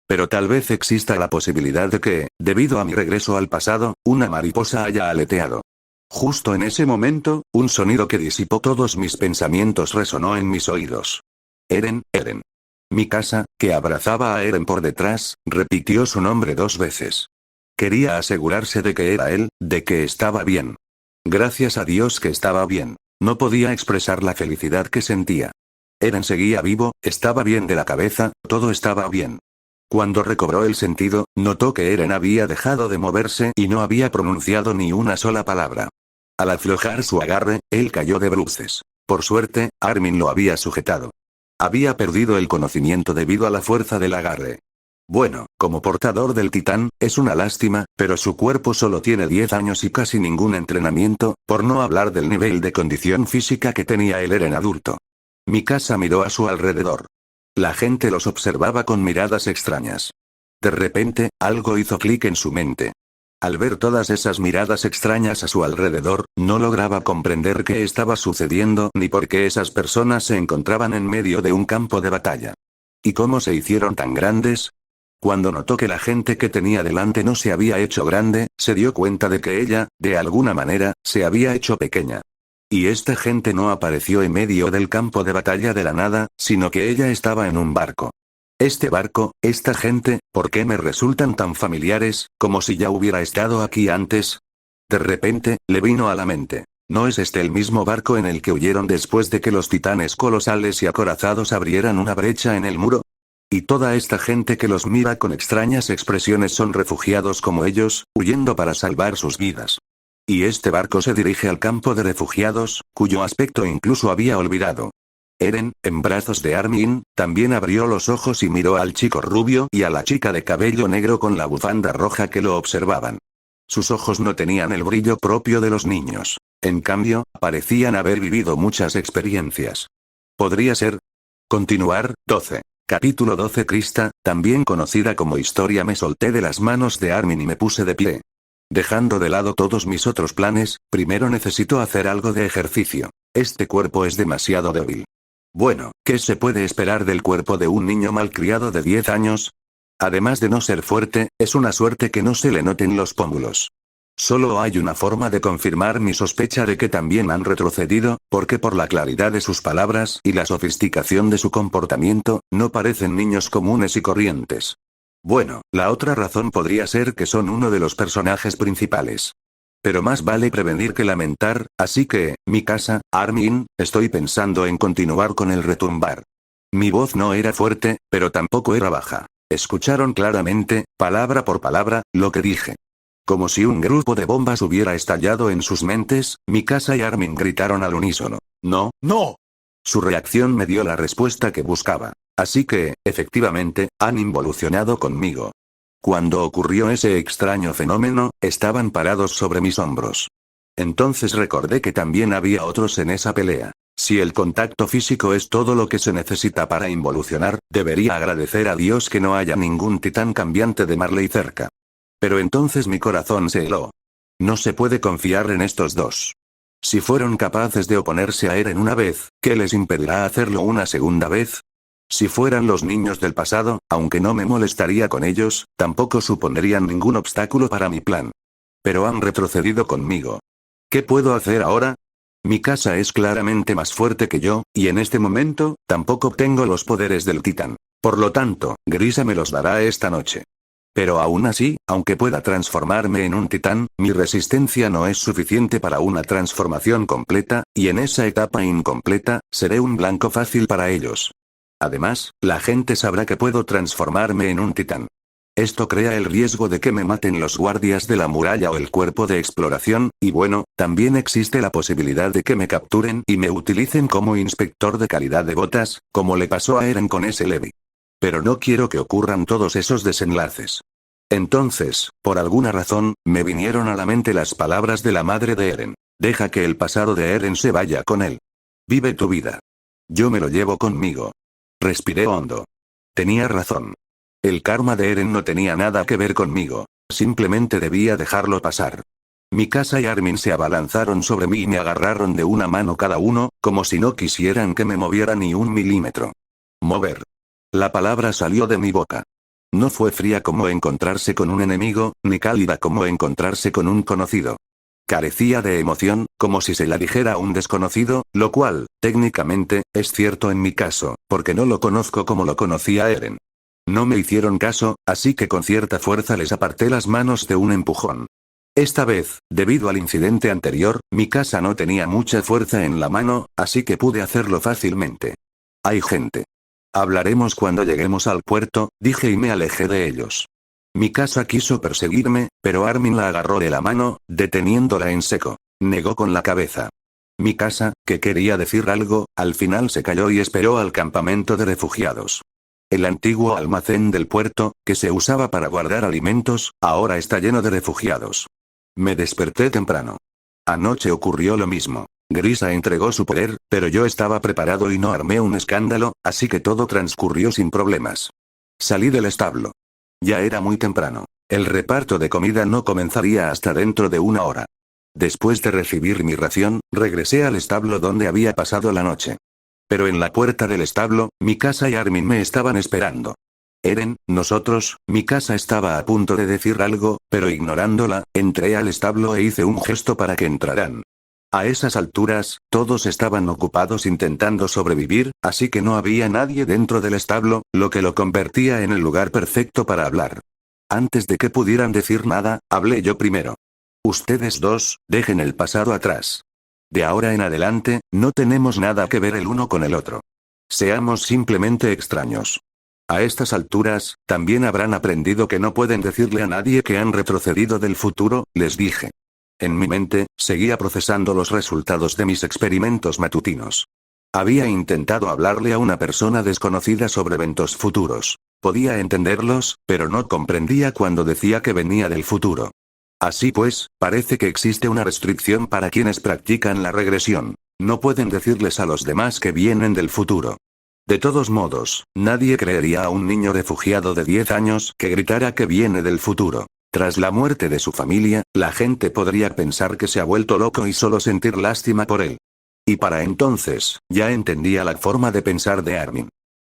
Pero tal vez exista la posibilidad de que, debido a mi regreso al pasado, una mariposa haya aleteado. Justo en ese momento, un sonido que disipó todos mis pensamientos resonó en mis oídos. Eren, Eren. Mikasa, que abrazaba a Eren por detrás, repitió su nombre 2 veces. Quería asegurarse de que era él, de que estaba bien. Gracias a Dios que estaba bien. No podía expresar la felicidad que sentía. Eren seguía vivo, estaba bien de la cabeza, todo estaba bien. Cuando recobró el sentido, notó que Eren había dejado de moverse y no había pronunciado ni una sola palabra. Al aflojar su agarre, él cayó de bruces. Por suerte, Armin lo había sujetado. Había perdido el conocimiento debido a la fuerza del agarre. Bueno, como portador del titán, es una lástima, pero su cuerpo solo tiene 10 años y casi ningún entrenamiento, por no hablar del nivel de condición física que tenía el Eren adulto. Mikasa miró a su alrededor. La gente los observaba con miradas extrañas. De repente, algo hizo clic en su mente. Al ver todas esas miradas extrañas a su alrededor, no lograba comprender qué estaba sucediendo ni por qué esas personas se encontraban en medio de un campo de batalla. ¿Y cómo se hicieron tan grandes? Cuando notó que la gente que tenía delante no se había hecho grande, se dio cuenta de que ella, de alguna manera, se había hecho pequeña. Y esta gente no apareció en medio del campo de batalla de la nada, sino que ella estaba en un barco. Este barco, esta gente, ¿por qué me resultan tan familiares, como si ya hubiera estado aquí antes? De repente, le vino a la mente. ¿No es este el mismo barco en el que huyeron después de que los titanes colosales y acorazados abrieran una brecha en el muro? Y toda esta gente que los mira con extrañas expresiones son refugiados como ellos, huyendo para salvar sus vidas. Y este barco se dirige al campo de refugiados, cuyo aspecto incluso había olvidado. Eren, en brazos de Armin, también abrió los ojos y miró al chico rubio y a la chica de cabello negro con la bufanda roja que lo observaban. Sus ojos no tenían el brillo propio de los niños. En cambio, parecían haber vivido muchas experiencias. ¿Podría ser? Continuar, 12. Capítulo 12. Krista, también conocida como Historia. Me solté de las manos de Armin y me puse de pie. Dejando de lado todos mis otros planes, primero necesito hacer algo de ejercicio. Este cuerpo es demasiado débil. Bueno, ¿qué se puede esperar del cuerpo de un niño malcriado de 10 años? Además de no ser fuerte, es una suerte que no se le noten los pómulos. Solo hay una forma de confirmar mi sospecha de que también han retrocedido, porque por la claridad de sus palabras y la sofisticación de su comportamiento, no parecen niños comunes y corrientes. Bueno, la otra razón podría ser que son uno de los personajes principales. Pero más vale prevenir que lamentar, así que, Mikasa, Armin, estoy pensando en continuar con el retumbar. Mi voz no era fuerte, pero tampoco era baja. Escucharon claramente, palabra por palabra, lo que dije. Como si un grupo de bombas hubiera estallado en sus mentes, Mikasa y Armin gritaron al unísono. ¡No, no! Su reacción me dio la respuesta que buscaba. Así que, efectivamente, han involucionado conmigo. Cuando ocurrió ese extraño fenómeno, estaban parados sobre mis hombros. Entonces recordé que también había otros en esa pelea. Si el contacto físico es todo lo que se necesita para involucionar, debería agradecer a Dios que no haya ningún titán cambiante de Marley cerca. Pero entonces mi corazón se heló. No se puede confiar en estos dos. Si fueron capaces de oponerse a Eren una vez, ¿qué les impedirá hacerlo una segunda vez? Si fueran los niños del pasado, aunque no me molestaría con ellos, tampoco supondrían ningún obstáculo para mi plan. Pero han retrocedido conmigo. ¿Qué puedo hacer ahora? Mikasa es claramente más fuerte que yo, y en este momento, tampoco tengo los poderes del titán. Por lo tanto, Grisa me los dará esta noche. Pero aún así, aunque pueda transformarme en un titán, mi resistencia no es suficiente para una transformación completa, y en esa etapa incompleta, seré un blanco fácil para ellos. Además, la gente sabrá que puedo transformarme en un titán. Esto crea el riesgo de que me maten los guardias de la muralla o el cuerpo de exploración, y bueno, también existe la posibilidad de que me capturen y me utilicen como inspector de calidad de botas, como le pasó a Eren con ese Levi. Pero no quiero que ocurran todos esos desenlaces. Entonces, por alguna razón, me vinieron a la mente las palabras de la madre de Eren. Deja que el pasado de Eren se vaya con él. Vive tu vida. Yo me lo llevo conmigo. Respiré hondo. Tenía razón. El karma de Eren no tenía nada que ver conmigo. Simplemente debía dejarlo pasar. Mikasa y Armin se abalanzaron sobre mí y me agarraron de una mano cada uno, como si no quisieran que me moviera ni un milímetro. Mover. La palabra salió de mi boca. No fue fría como encontrarse con un enemigo, ni cálida como encontrarse con un conocido. Carecía de emoción, como si se la dijera a un desconocido, lo cual, técnicamente, es cierto en mi caso, porque no lo conozco como lo conocía Eren. No me hicieron caso, así que con cierta fuerza les aparté las manos de un empujón. Esta vez, debido al incidente anterior, Mikasa no tenía mucha fuerza en la mano, así que pude hacerlo fácilmente. Hay gente. Hablaremos cuando lleguemos al puerto, dije y me alejé de ellos. Mikasa quiso perseguirme, pero Armin la agarró de la mano, deteniéndola en seco. Negó con la cabeza. Mikasa, que quería decir algo, al final se calló y esperó al campamento de refugiados. El antiguo almacén del puerto, que se usaba para guardar alimentos, ahora está lleno de refugiados. Me desperté temprano. Anoche ocurrió lo mismo. Grisa entregó su poder, pero yo estaba preparado y no armé un escándalo, así que todo transcurrió sin problemas. Salí del establo. Ya era muy temprano. El reparto de comida no comenzaría hasta dentro de 1 hora. Después de recibir mi ración, regresé al establo donde había pasado la noche. Pero en la puerta del establo, Mikasa y Armin me estaban esperando. Eren, nosotros, Mikasa estaba a punto de decir algo, pero ignorándola, entré al establo e hice un gesto para que entraran. A esas alturas, todos estaban ocupados intentando sobrevivir, así que no había nadie dentro del establo, lo que lo convertía en el lugar perfecto para hablar. Antes de que pudieran decir nada, hablé yo primero. Ustedes dos, dejen el pasado atrás. De ahora en adelante, no tenemos nada que ver el uno con el otro. Seamos simplemente extraños. A estas alturas, también habrán aprendido que no pueden decirle a nadie que han retrocedido del futuro, les dije. En mi mente, seguía procesando los resultados de mis experimentos matutinos. Había intentado hablarle a una persona desconocida sobre eventos futuros. Podía entenderlos, pero no comprendía cuando decía que venía del futuro. Así pues, parece que existe una restricción para quienes practican la regresión. No pueden decirles a los demás que vienen del futuro. De todos modos, nadie creería a un niño refugiado de 10 años que gritara que viene del futuro. Tras la muerte de su familia, la gente podría pensar que se ha vuelto loco y solo sentir lástima por él. Y para entonces, ya entendía la forma de pensar de Armin.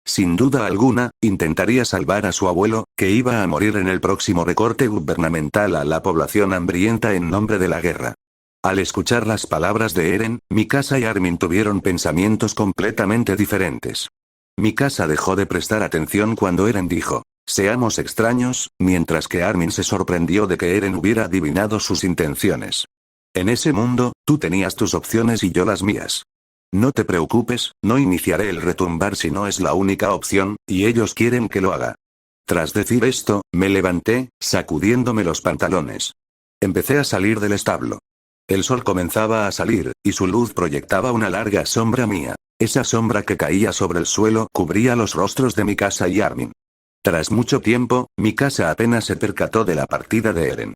Sin duda alguna, intentaría salvar a su abuelo, que iba a morir en el próximo recorte gubernamental a la población hambrienta en nombre de la guerra. Al escuchar las palabras de Eren, Mikasa y Armin tuvieron pensamientos completamente diferentes. Mikasa dejó de prestar atención cuando Eren dijo, seamos extraños, mientras que Armin se sorprendió de que Eren hubiera adivinado sus intenciones. En ese mundo, tú tenías tus opciones y yo las mías. No te preocupes, no iniciaré el retumbar si no es la única opción, y ellos quieren que lo haga. Tras decir esto, me levanté, sacudiéndome los pantalones. Empecé a salir del establo. El sol comenzaba a salir, y su luz proyectaba una larga sombra mía. Esa sombra que caía sobre el suelo cubría los rostros de Mikasa y Armin. Tras mucho tiempo, Mikasa apenas se percató de la partida de Eren.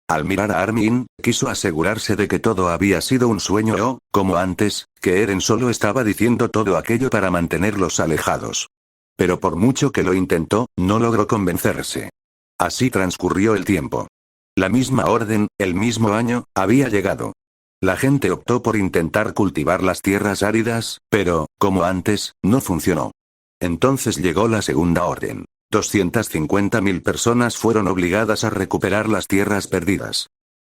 Al mirar a Armin, quiso asegurarse de que todo había sido un sueño o, como antes, que Eren solo estaba diciendo todo aquello para mantenerlos alejados. Pero por mucho que lo intentó, no logró convencerse. Así transcurrió el tiempo. La misma orden, el mismo año, había llegado. La gente optó por intentar cultivar las tierras áridas, pero, como antes, no funcionó. Entonces llegó la segunda orden. 250.000 personas fueron obligadas a recuperar las tierras perdidas.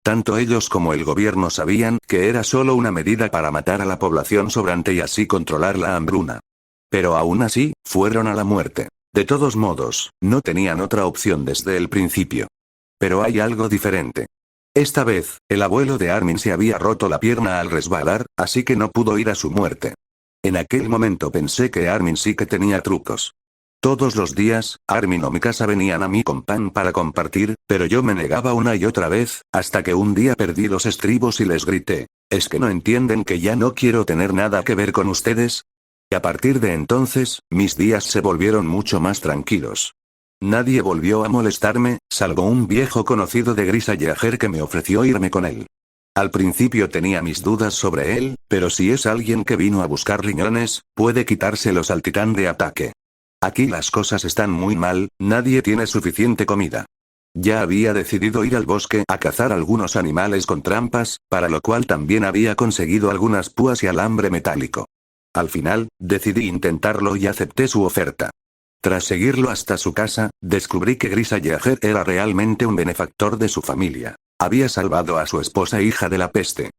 Tanto ellos como el gobierno sabían que era solo una medida para matar a la población sobrante y así controlar la hambruna. Pero aún así, fueron a la muerte. De todos modos, no tenían otra opción desde el principio. Pero hay algo diferente. Esta vez, el abuelo de Armin se había roto la pierna al resbalar, así que no pudo ir a su muerte. En aquel momento pensé que Armin sí que tenía trucos. Todos los días, Armin o Mikasa venían a mí con pan para compartir, pero yo me negaba una y otra vez, hasta que un día perdí los estribos y les grité, ¿es que no entienden que ya no quiero tener nada que ver con ustedes? Y a partir de entonces, mis días se volvieron mucho más tranquilos. Nadie volvió a molestarme, salvo un viejo conocido de Grisallajer que me ofreció irme con él. Al principio tenía mis dudas sobre él, pero si es alguien que vino a buscar riñones, puede quitárselos al titán de ataque. Aquí las cosas están muy mal, nadie tiene suficiente comida. Ya había decidido ir al bosque a cazar algunos animales con trampas, para lo cual también había conseguido algunas púas y alambre metálico. Al final, decidí intentarlo y acepté su oferta. Tras seguirlo hasta su casa, descubrí que Grisallajer era realmente un benefactor de su familia. Había salvado a su esposa hija de la peste.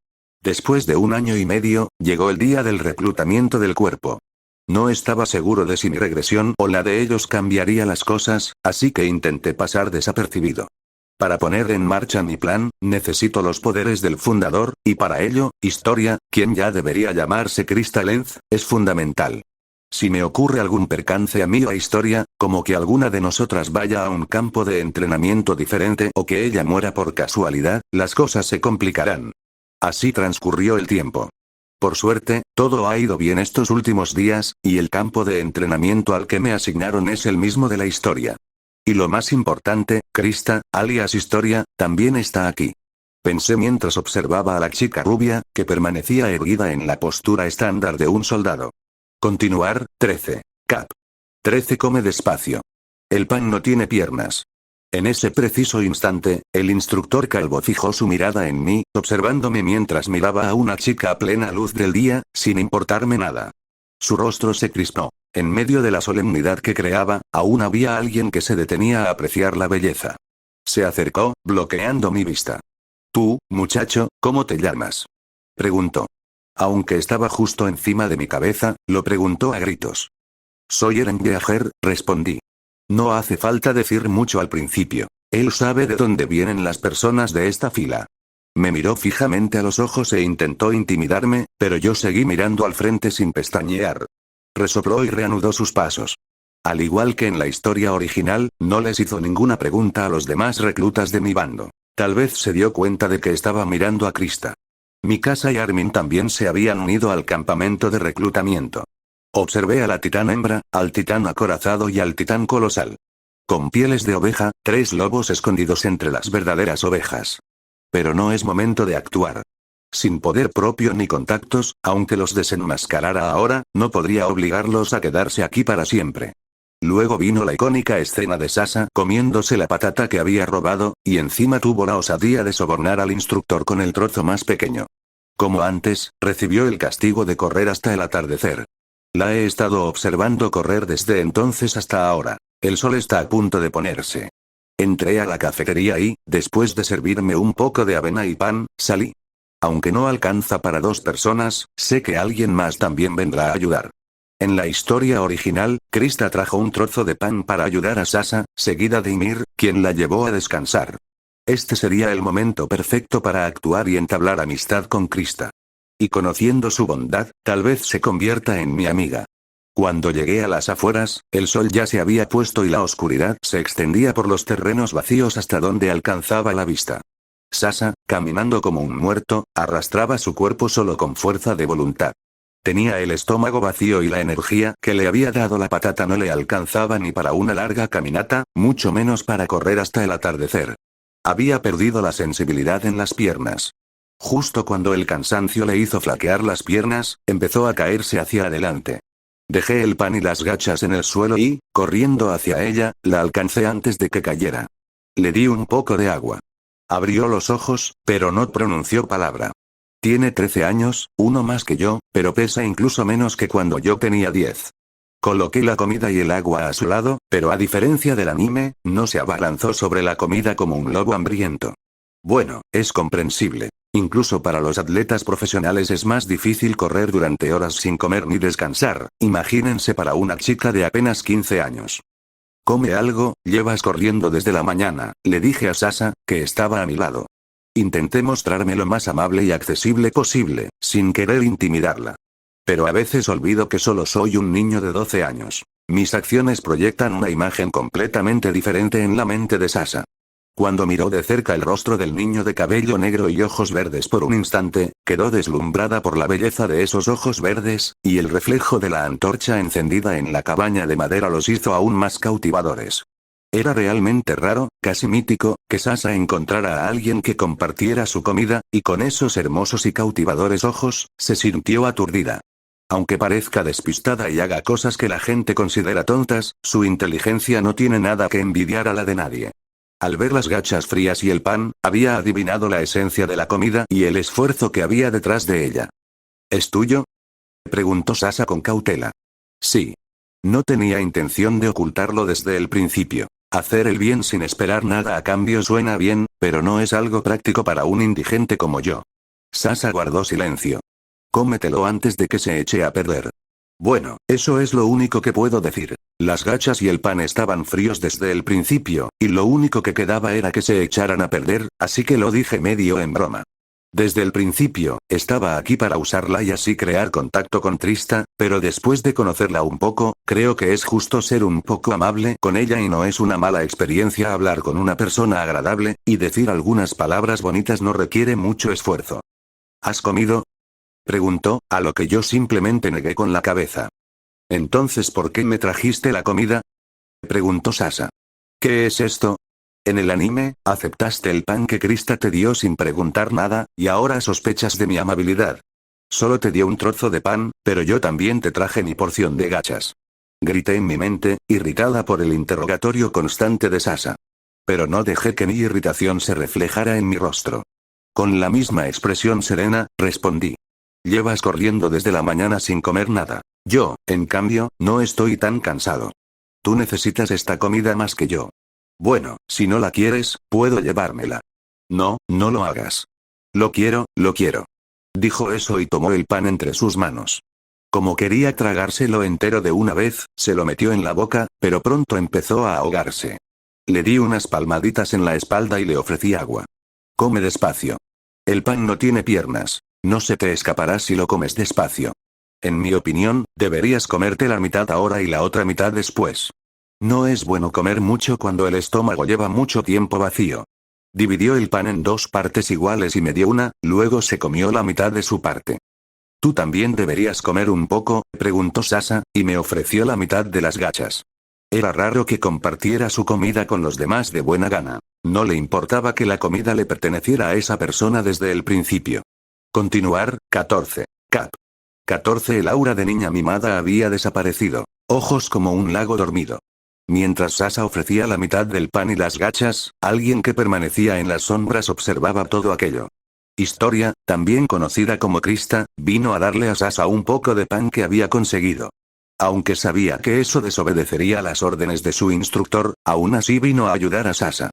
Después de 1 año y medio, llegó el día del reclutamiento del cuerpo. No estaba seguro de si mi regresión o la de ellos cambiaría las cosas, así que intenté pasar desapercibido. Para poner en marcha mi plan, necesito los poderes del fundador, y para ello, Historia, quien ya debería llamarse Crystal Lens, es fundamental. Si me ocurre algún percance a mí o a Historia, como que alguna de nosotras vaya a un campo de entrenamiento diferente o que ella muera por casualidad, las cosas se complicarán. Así transcurrió el tiempo. Por suerte, todo ha ido bien estos últimos días, y el campo de entrenamiento al que me asignaron es el mismo de la Historia. Y lo más importante, Krista, alias Historia, también está aquí. Pensé mientras observaba a la chica rubia, que permanecía erguida en la postura estándar de un soldado. Continuar, 13. Cap. 13 come despacio. El pan no tiene piernas. En ese preciso instante, el instructor calvo fijó su mirada en mí, observándome mientras miraba a una chica a plena luz del día, sin importarme nada. Su rostro se crispó. En medio de la solemnidad que creaba, aún había alguien que se detenía a apreciar la belleza. Se acercó, bloqueando mi vista. Tú, muchacho, ¿cómo te llamas? Preguntó. Aunque estaba justo encima de mi cabeza, lo preguntó a gritos. Soy Eren Yeager, respondí. No hace falta decir mucho al principio. Él sabe de dónde vienen las personas de esta fila. Me miró fijamente a los ojos e intentó intimidarme, pero yo seguí mirando al frente sin pestañear. Resopló y reanudó sus pasos. Al igual que en la historia original, no les hizo ninguna pregunta a los demás reclutas de mi bando. Tal vez se dio cuenta de que estaba mirando a Krista. Mikasa y Armin también se habían unido al campamento de reclutamiento. Observé a la titán hembra, al titán acorazado y al titán colosal. Con pieles de oveja, 3 lobos escondidos entre las verdaderas ovejas. Pero no es momento de actuar. Sin poder propio ni contactos, aunque los desenmascarara ahora, no podría obligarlos a quedarse aquí para siempre. Luego vino la icónica escena de Sasa comiéndose la patata que había robado, y encima tuvo la osadía de sobornar al instructor con el trozo más pequeño. Como antes, recibió el castigo de correr hasta el atardecer. La he estado observando correr desde entonces hasta ahora. El sol está a punto de ponerse. Entré a la cafetería y, después de servirme un poco de avena y pan, salí. Aunque no alcanza para 2 personas, sé que alguien más también vendrá a ayudar. En la historia original, Krista trajo un trozo de pan para ayudar a Sasa, seguida de Ymir, quien la llevó a descansar. Este sería el momento perfecto para actuar y entablar amistad con Krista. Y conociendo su bondad, tal vez se convierta en mi amiga. Cuando llegué a las afueras, el sol ya se había puesto y la oscuridad se extendía por los terrenos vacíos hasta donde alcanzaba la vista. Sasa, caminando como un muerto, arrastraba su cuerpo solo con fuerza de voluntad. Tenía el estómago vacío y la energía que le había dado la patata no le alcanzaba ni para una larga caminata, mucho menos para correr hasta el atardecer. Había perdido la sensibilidad en las piernas. Justo cuando el cansancio le hizo flaquear las piernas, empezó a caerse hacia adelante. Dejé el pan y las gachas en el suelo y, corriendo hacia ella, la alcancé antes de que cayera. Le di un poco de agua. Abrió los ojos, pero no pronunció palabra. Tiene 13 años, uno más que yo, pero pesa incluso menos que cuando yo tenía 10. Coloqué la comida y el agua a su lado, pero a diferencia del anime, no se abalanzó sobre la comida como un lobo hambriento. Bueno, es comprensible. Incluso para los atletas profesionales es más difícil correr durante horas sin comer ni descansar, imagínense para una chica de apenas 15 años. Come algo, llevas corriendo desde la mañana, le dije a Sasa, que estaba a mi lado. Intenté mostrarme lo más amable y accesible posible, sin querer intimidarla. Pero a veces olvido que solo soy un niño de 12 años. Mis acciones proyectan una imagen completamente diferente en la mente de Sasa. Cuando miró de cerca el rostro del niño de cabello negro y ojos verdes por un instante, quedó deslumbrada por la belleza de esos ojos verdes, y el reflejo de la antorcha encendida en la cabaña de madera los hizo aún más cautivadores. Era realmente raro, casi mítico, que Sasa encontrara a alguien que compartiera su comida, y con esos hermosos y cautivadores ojos, se sintió aturdida. Aunque parezca despistada y haga cosas que la gente considera tontas, su inteligencia no tiene nada que envidiar a la de nadie. Al ver las gachas frías y el pan, había adivinado la esencia de la comida y el esfuerzo que había detrás de ella. ¿Es tuyo?, preguntó Sasa con cautela. Sí. No tenía intención de ocultarlo desde el principio. Hacer el bien sin esperar nada a cambio suena bien, pero no es algo práctico para un indigente como yo. Sasa guardó silencio. Cómetelo antes de que se eche a perder. Bueno, eso es lo único que puedo decir. Las gachas y el pan estaban fríos desde el principio, y lo único que quedaba era que se echaran a perder, así que lo dije medio en broma. Desde el principio, estaba aquí para usarla y así crear contacto con Trista, pero después de conocerla un poco, creo que es justo ser un poco amable con ella y no es una mala experiencia hablar con una persona agradable, y decir algunas palabras bonitas no requiere mucho esfuerzo. ¿Has comido?, preguntó, a lo que yo simplemente negué con la cabeza. Entonces, ¿por qué me trajiste la comida?, preguntó Sasa. ¿Qué es esto? En el anime, aceptaste el pan que Krista te dio sin preguntar nada, y ahora sospechas de mi amabilidad. Solo te dio un trozo de pan, pero yo también te traje mi porción de gachas. Grité en mi mente, irritada por el interrogatorio constante de Sasa. Pero no dejé que mi irritación se reflejara en mi rostro. Con la misma expresión serena, respondí. Llevas corriendo desde la mañana sin comer nada. Yo, en cambio, no estoy tan cansado. Tú necesitas esta comida más que yo. Bueno, si no la quieres, puedo llevármela. No, no lo hagas. Lo quiero, dijo eso y tomó el pan entre sus manos. Como quería tragárselo entero de una vez, se lo metió en la boca, pero pronto empezó a ahogarse. Le di unas palmaditas en la espalda y le ofrecí agua. Come despacio. El pan no tiene piernas. No se te escapará si lo comes despacio. En mi opinión, deberías comerte la mitad ahora y la otra mitad después. No es bueno comer mucho cuando el estómago lleva mucho tiempo vacío. Dividió el pan en 2 partes iguales y me dio una, luego se comió la mitad de su parte. ¿Tú también deberías comer un poco?, preguntó Sasa, y me ofreció la mitad de las gachas. Era raro que compartiera su comida con los demás de buena gana. No le importaba que la comida le perteneciera a esa persona desde el principio. Continuar, 14. Cap. 14. El aura de niña mimada había desaparecido. Ojos como un lago dormido. Mientras Sasa ofrecía la mitad del pan y las gachas, alguien que permanecía en las sombras observaba todo aquello. Historia, también conocida como Krista, vino a darle a Sasa un poco de pan que había conseguido. Aunque sabía que eso desobedecería las órdenes de su instructor, aún así vino a ayudar a Sasa.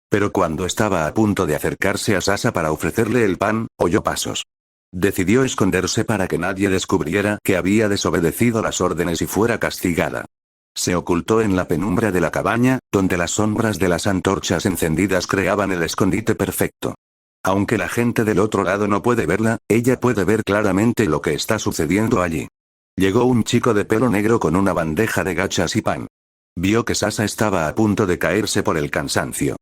Pero cuando estaba a punto de acercarse a Sasa para ofrecerle el pan, oyó pasos. Decidió esconderse para que nadie descubriera que había desobedecido las órdenes y fuera castigada. Se ocultó en la penumbra de la cabaña, donde las sombras de las antorchas encendidas creaban el escondite perfecto. Aunque la gente del otro lado no puede verla, ella puede ver claramente lo que está sucediendo allí. Llegó un chico de pelo negro con una bandeja de gachas y pan. Vio que Sasa estaba a punto de caerse por el cansancio.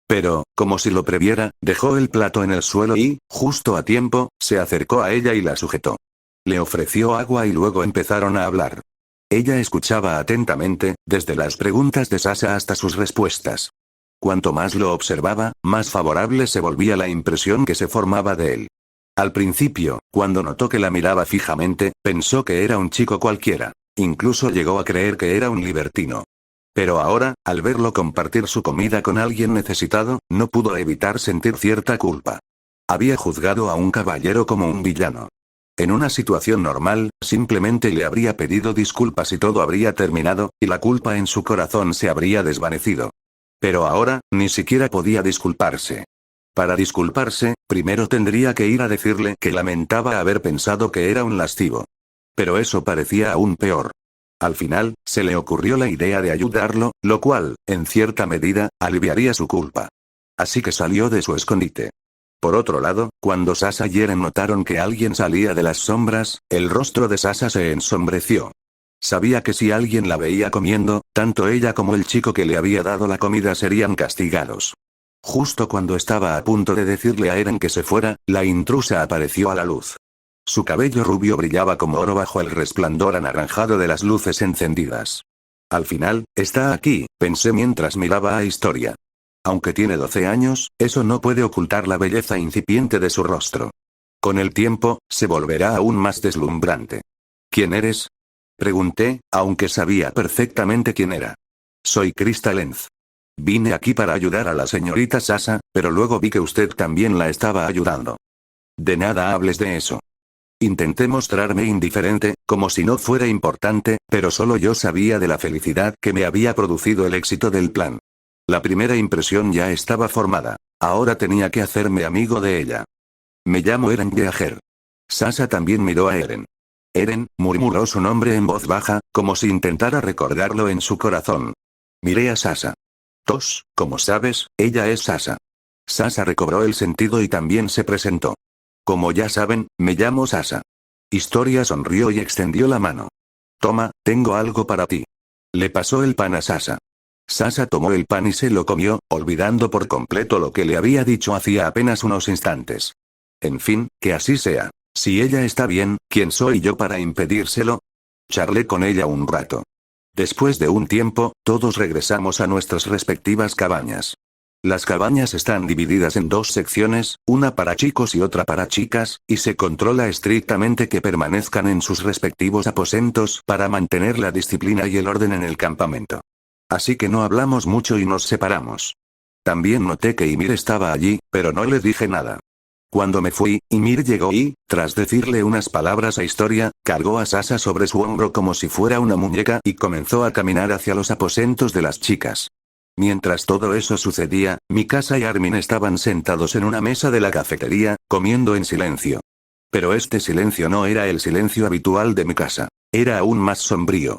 Pero, como si lo previera, dejó el plato en el suelo y, justo a tiempo, se acercó a ella y la sujetó. Le ofreció agua y luego empezaron a hablar. Ella escuchaba atentamente, desde las preguntas de Sasa hasta sus respuestas. Cuanto más lo observaba, más favorable se volvía la impresión que se formaba de él. Al principio, cuando notó que la miraba fijamente, pensó que era un chico cualquiera. Incluso llegó a creer que era un libertino. Pero ahora, al verlo compartir su comida con alguien necesitado, no pudo evitar sentir cierta culpa. Había juzgado a un caballero como un villano. En una situación normal, simplemente le habría pedido disculpas y todo habría terminado, y la culpa en su corazón se habría desvanecido. Pero ahora, ni siquiera podía disculparse. Para disculparse, primero tendría que ir a decirle que lamentaba haber pensado que era un lascivo. Pero eso parecía aún peor. Al final, se le ocurrió la idea de ayudarlo, lo cual, en cierta medida, aliviaría su culpa. Así que salió de su escondite. Por otro lado, cuando Sasa y Eren notaron que alguien salía de las sombras, el rostro de Sasa se ensombreció. Sabía que si alguien la veía comiendo, tanto ella como el chico que le había dado la comida serían castigados. Justo cuando estaba a punto de decirle a Eren que se fuera, la intrusa apareció a la luz. Su cabello rubio brillaba como oro bajo el resplandor anaranjado de las luces encendidas. Al final, está aquí, pensé mientras miraba a Historia. Aunque tiene 12 años, eso no puede ocultar la belleza incipiente de su rostro. Con el tiempo, se volverá aún más deslumbrante. ¿Quién eres?, pregunté, aunque sabía perfectamente quién era. Soy Krista Lenz. Vine aquí para ayudar a la señorita Sasa, pero luego vi que usted también la estaba ayudando. De nada hables de eso. Intenté mostrarme indiferente, como si no fuera importante, pero solo yo sabía de la felicidad que me había producido el éxito del plan. La primera impresión ya estaba formada. Ahora tenía que hacerme amigo de ella. Me llamo Eren Yeager. Sasa también miró a Eren. Eren, murmuró su nombre en voz baja, como si intentara recordarlo en su corazón. Miré a Sasa. Tos, como sabes, ella es Sasa. Sasa recobró el sentido y también se presentó. Como ya saben, me llamo Sasa. Historia sonrió y extendió la mano. Toma, tengo algo para ti. Le pasó el pan a Sasa. Sasa tomó el pan y se lo comió, olvidando por completo lo que le había dicho hacía apenas unos instantes. En fin, que así sea. Si ella está bien, ¿quién soy yo para impedírselo? Charlé con ella un rato. Después de un tiempo, todos regresamos a nuestras respectivas cabañas. Las cabañas están divididas en 2 secciones, una para chicos y otra para chicas, y se controla estrictamente que permanezcan en sus respectivos aposentos para mantener la disciplina y el orden en el campamento. Así que no hablamos mucho y nos separamos. También noté que Ymir estaba allí, pero no le dije nada. Cuando me fui, Ymir llegó y, tras decirle unas palabras a Historia, cargó a Sasa sobre su hombro como si fuera una muñeca y comenzó a caminar hacia los aposentos de las chicas. Mientras todo eso sucedía, Mikasa y Armin estaban sentados en una mesa de la cafetería, comiendo en silencio. Pero este silencio no era el silencio habitual de Mikasa. Era aún más sombrío.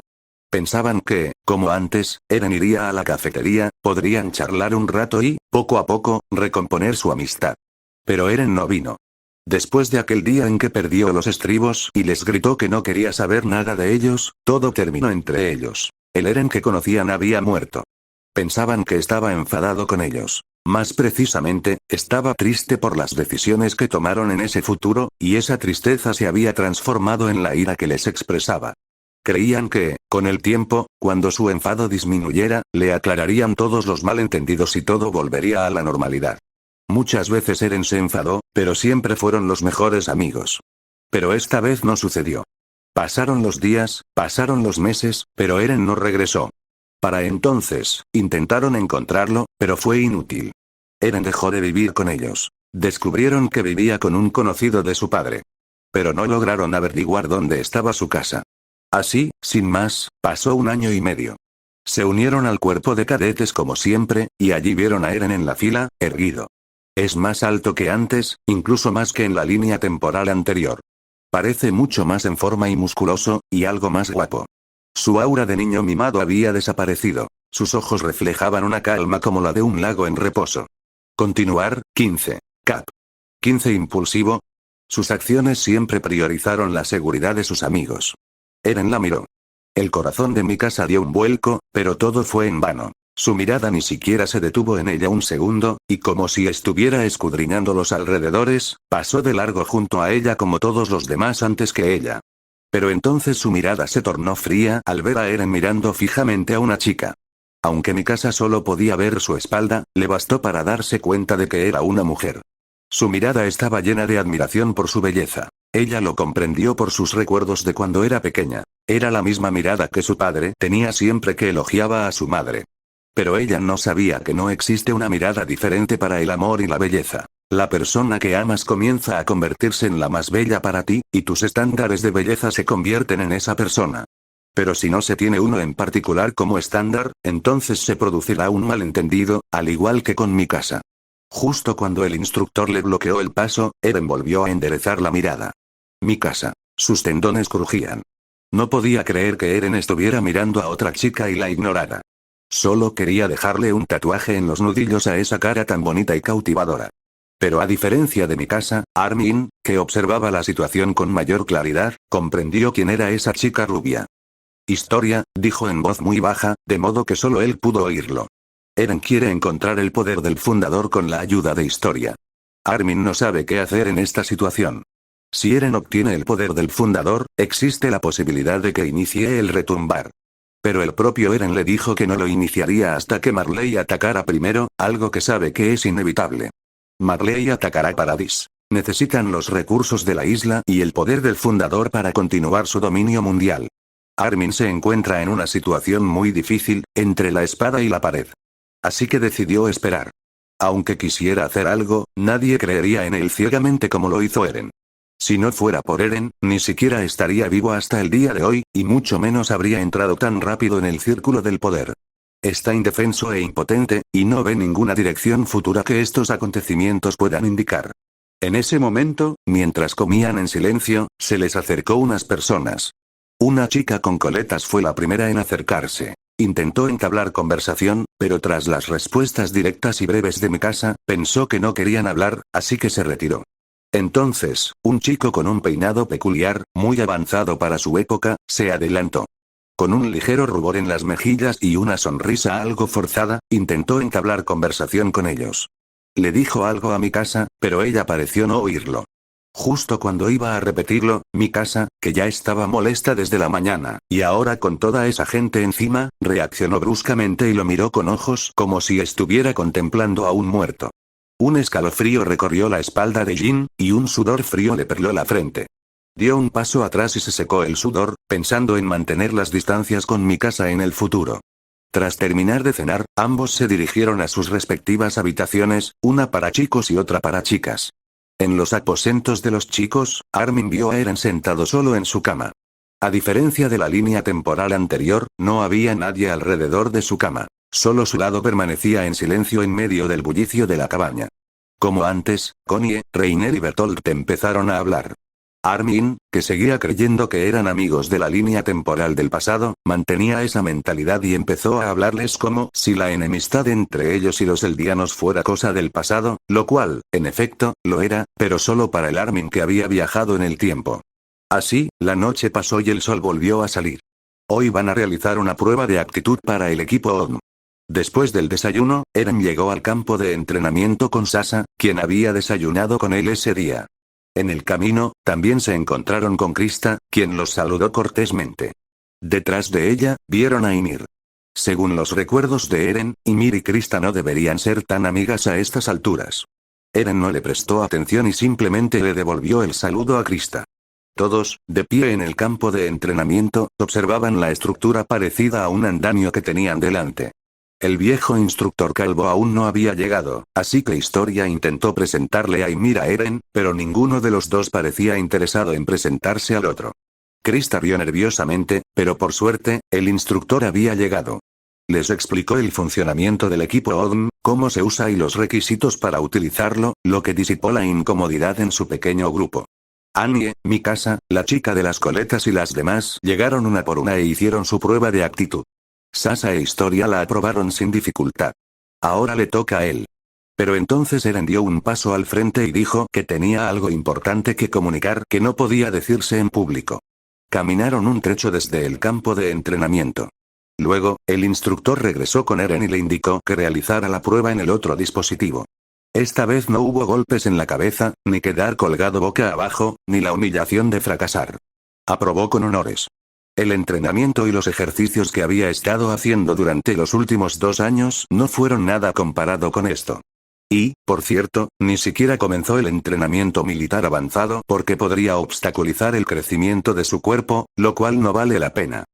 Pensaban que, como antes, Eren iría a la cafetería, podrían charlar un rato y, poco a poco, recomponer su amistad. Pero Eren no vino. Después de aquel día en que perdió los estribos y les gritó que no quería saber nada de ellos, todo terminó entre ellos. El Eren que conocían había muerto. Pensaban que estaba enfadado con ellos. Más precisamente, estaba triste por las decisiones que tomaron en ese futuro, y esa tristeza se había transformado en la ira que les expresaba. Creían que, con el tiempo, cuando su enfado disminuyera, le aclararían todos los malentendidos y todo volvería a la normalidad. Muchas veces Eren se enfadó, pero siempre fueron los mejores amigos. Pero esta vez no sucedió. Pasaron los días, pasaron los meses, pero Eren no regresó. Para entonces, intentaron encontrarlo, pero fue inútil. Eren dejó de vivir con ellos. Descubrieron que vivía con un conocido de su padre. Pero no lograron averiguar dónde estaba su casa. Así, sin más, pasó 1 año y medio. Se unieron al cuerpo de cadetes como siempre, y allí vieron a Eren en la fila, erguido. Es más alto que antes, incluso más que en la línea temporal anterior. Parece mucho más en forma y musculoso, y algo más guapo. Su aura de niño mimado había desaparecido. Sus ojos reflejaban una calma como la de un lago en reposo. Continuar, 15. Cap. 15 impulsivo. Sus acciones siempre priorizaron la seguridad de sus amigos. Eren la miró. El corazón de Mikasa dio un vuelco, pero todo fue en vano. Su mirada ni siquiera se detuvo en ella un segundo, y como si estuviera escudriñando los alrededores, pasó de largo junto a ella como todos los demás antes que ella. Pero entonces su mirada se tornó fría al ver a Eren mirando fijamente a una chica. Aunque Mikasa solo podía ver su espalda, le bastó para darse cuenta de que era una mujer. Su mirada estaba llena de admiración por su belleza. Ella lo comprendió por sus recuerdos de cuando era pequeña. Era la misma mirada que su padre tenía siempre que elogiaba a su madre. Pero ella no sabía que no existe una mirada diferente para el amor y la belleza. La persona que amas comienza a convertirse en la más bella para ti, y tus estándares de belleza se convierten en esa persona. Pero si no se tiene uno en particular como estándar, entonces se producirá un malentendido, al igual que con Mikasa. Justo cuando el instructor le bloqueó el paso, Eren volvió a enderezar la mirada. Mikasa. Sus tendones crujían. No podía creer que Eren estuviera mirando a otra chica y la ignorara. Solo quería dejarle un tatuaje en los nudillos a esa cara tan bonita y cautivadora. Pero a diferencia de Mikasa, Armin, que observaba la situación con mayor claridad, comprendió quién era esa chica rubia. Historia, dijo en voz muy baja, de modo que solo él pudo oírlo. Eren quiere encontrar el poder del fundador con la ayuda de Historia. Armin no sabe qué hacer en esta situación. Si Eren obtiene el poder del fundador, existe la posibilidad de que inicie el retumbar. Pero el propio Eren le dijo que no lo iniciaría hasta que Marley atacara primero, algo que sabe que es inevitable. Marley atacará Paradis. Necesitan los recursos de la isla y el poder del fundador para continuar su dominio mundial. Armin se encuentra en una situación muy difícil, entre la espada y la pared. Así que decidió esperar. Aunque quisiera hacer algo, nadie creería en él ciegamente como lo hizo Eren. Si no fuera por Eren, ni siquiera estaría vivo hasta el día de hoy, y mucho menos habría entrado tan rápido en el círculo del poder. Está indefenso e impotente, y no ve ninguna dirección futura que estos acontecimientos puedan indicar. En ese momento, mientras comían en silencio, se les acercó unas personas. Una chica con coletas fue la primera en acercarse. Intentó entablar conversación, pero tras las respuestas directas y breves de Mikasa, pensó que no querían hablar, así que se retiró. Entonces, un chico con un peinado peculiar, muy avanzado para su época, se adelantó. Con un ligero rubor en las mejillas y una sonrisa algo forzada, intentó entablar conversación con ellos. Le dijo algo a Mikasa, pero ella pareció no oírlo. Justo cuando iba a repetirlo, Mikasa, que ya estaba molesta desde la mañana, y ahora con toda esa gente encima, reaccionó bruscamente y lo miró con ojos como si estuviera contemplando a un muerto. Un escalofrío recorrió la espalda de Jin, y un sudor frío le perló la frente. Dio un paso atrás y se secó el sudor, pensando en mantener las distancias con Mikasa en el futuro. Tras terminar de cenar, ambos se dirigieron a sus respectivas habitaciones, una para chicos y otra para chicas. En los aposentos de los chicos, Armin vio a Eren sentado solo en su cama. A diferencia de la línea temporal anterior, no había nadie alrededor de su cama. Solo su lado permanecía en silencio en medio del bullicio de la cabaña. Como antes, Connie, Reiner y Bertolt empezaron a hablar. Armin, que seguía creyendo que eran amigos de la línea temporal del pasado, mantenía esa mentalidad y empezó a hablarles como si la enemistad entre ellos y los eldianos fuera cosa del pasado, lo cual, en efecto, lo era, pero solo para el Armin que había viajado en el tiempo. Así, la noche pasó y el sol volvió a salir. Hoy van a realizar una prueba de aptitud para el equipo ODM. Después del desayuno, Eren llegó al campo de entrenamiento con Sasa, quien había desayunado con él ese día. En el camino, también se encontraron con Krista, quien los saludó cortésmente. Detrás de ella, vieron a Ymir. Según los recuerdos de Eren, Ymir y Krista no deberían ser tan amigas a estas alturas. Eren no le prestó atención y simplemente le devolvió el saludo a Krista. Todos, de pie en el campo de entrenamiento, observaban la estructura parecida a un andamio que tenían delante. El viejo instructor calvo aún no había llegado, así que Historia intentó presentarle a Ymir a Eren, pero ninguno de los dos parecía interesado en presentarse al otro. Krista rió nerviosamente, pero por suerte, el instructor había llegado. Les explicó el funcionamiento del equipo ODM, cómo se usa y los requisitos para utilizarlo, lo que disipó la incomodidad en su pequeño grupo. Annie, Mikasa, la chica de las coletas y las demás llegaron una por una e hicieron su prueba de actitud. Sasa e Historia la aprobaron sin dificultad. Ahora le toca a él. Pero entonces Eren dio un paso al frente y dijo que tenía algo importante que comunicar que no podía decirse en público. Caminaron un trecho desde el campo de entrenamiento. Luego, el instructor regresó con Eren y le indicó que realizara la prueba en el otro dispositivo. Esta vez no hubo golpes en la cabeza, ni quedar colgado boca abajo, ni la humillación de fracasar. Aprobó con honores. El entrenamiento y los ejercicios que había estado haciendo durante los últimos 2 años no fueron nada comparado con esto. Y, por cierto, ni siquiera comenzó el entrenamiento militar avanzado porque podría obstaculizar el crecimiento de su cuerpo, lo cual no vale la pena.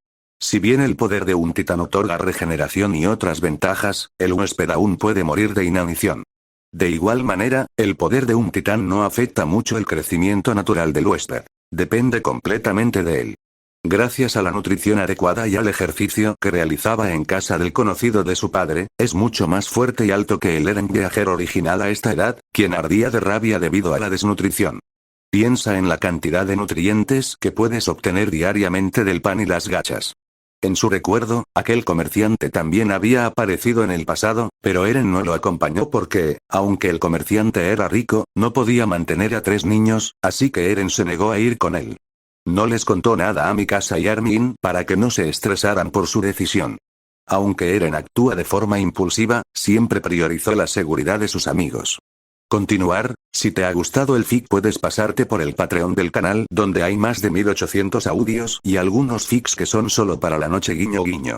Si bien el poder de un titán otorga regeneración y otras ventajas, el huésped aún puede morir de inanición. De igual manera, el poder de un titán no afecta mucho el crecimiento natural del huésped. Depende completamente de él. Gracias a la nutrición adecuada y al ejercicio que realizaba en casa del conocido de su padre, es mucho más fuerte y alto que el Eren viajero original a esta edad, quien ardía de rabia debido a la desnutrición. Piensa en la cantidad de nutrientes que puedes obtener diariamente del pan y las gachas. En su recuerdo, aquel comerciante también había aparecido en el pasado, pero Eren no lo acompañó porque, aunque el comerciante era rico, no podía mantener a 3 niños, así que Eren se negó a ir con él. No les contó nada a Mikasa y Armin para que no se estresaran por su decisión. Aunque Eren actúa de forma impulsiva, siempre priorizó la seguridad de sus amigos. Continuar, si te ha gustado el fic puedes pasarte por el Patreon del canal donde hay más de 1800 audios y algunos fics que son solo para la noche guiño guiño.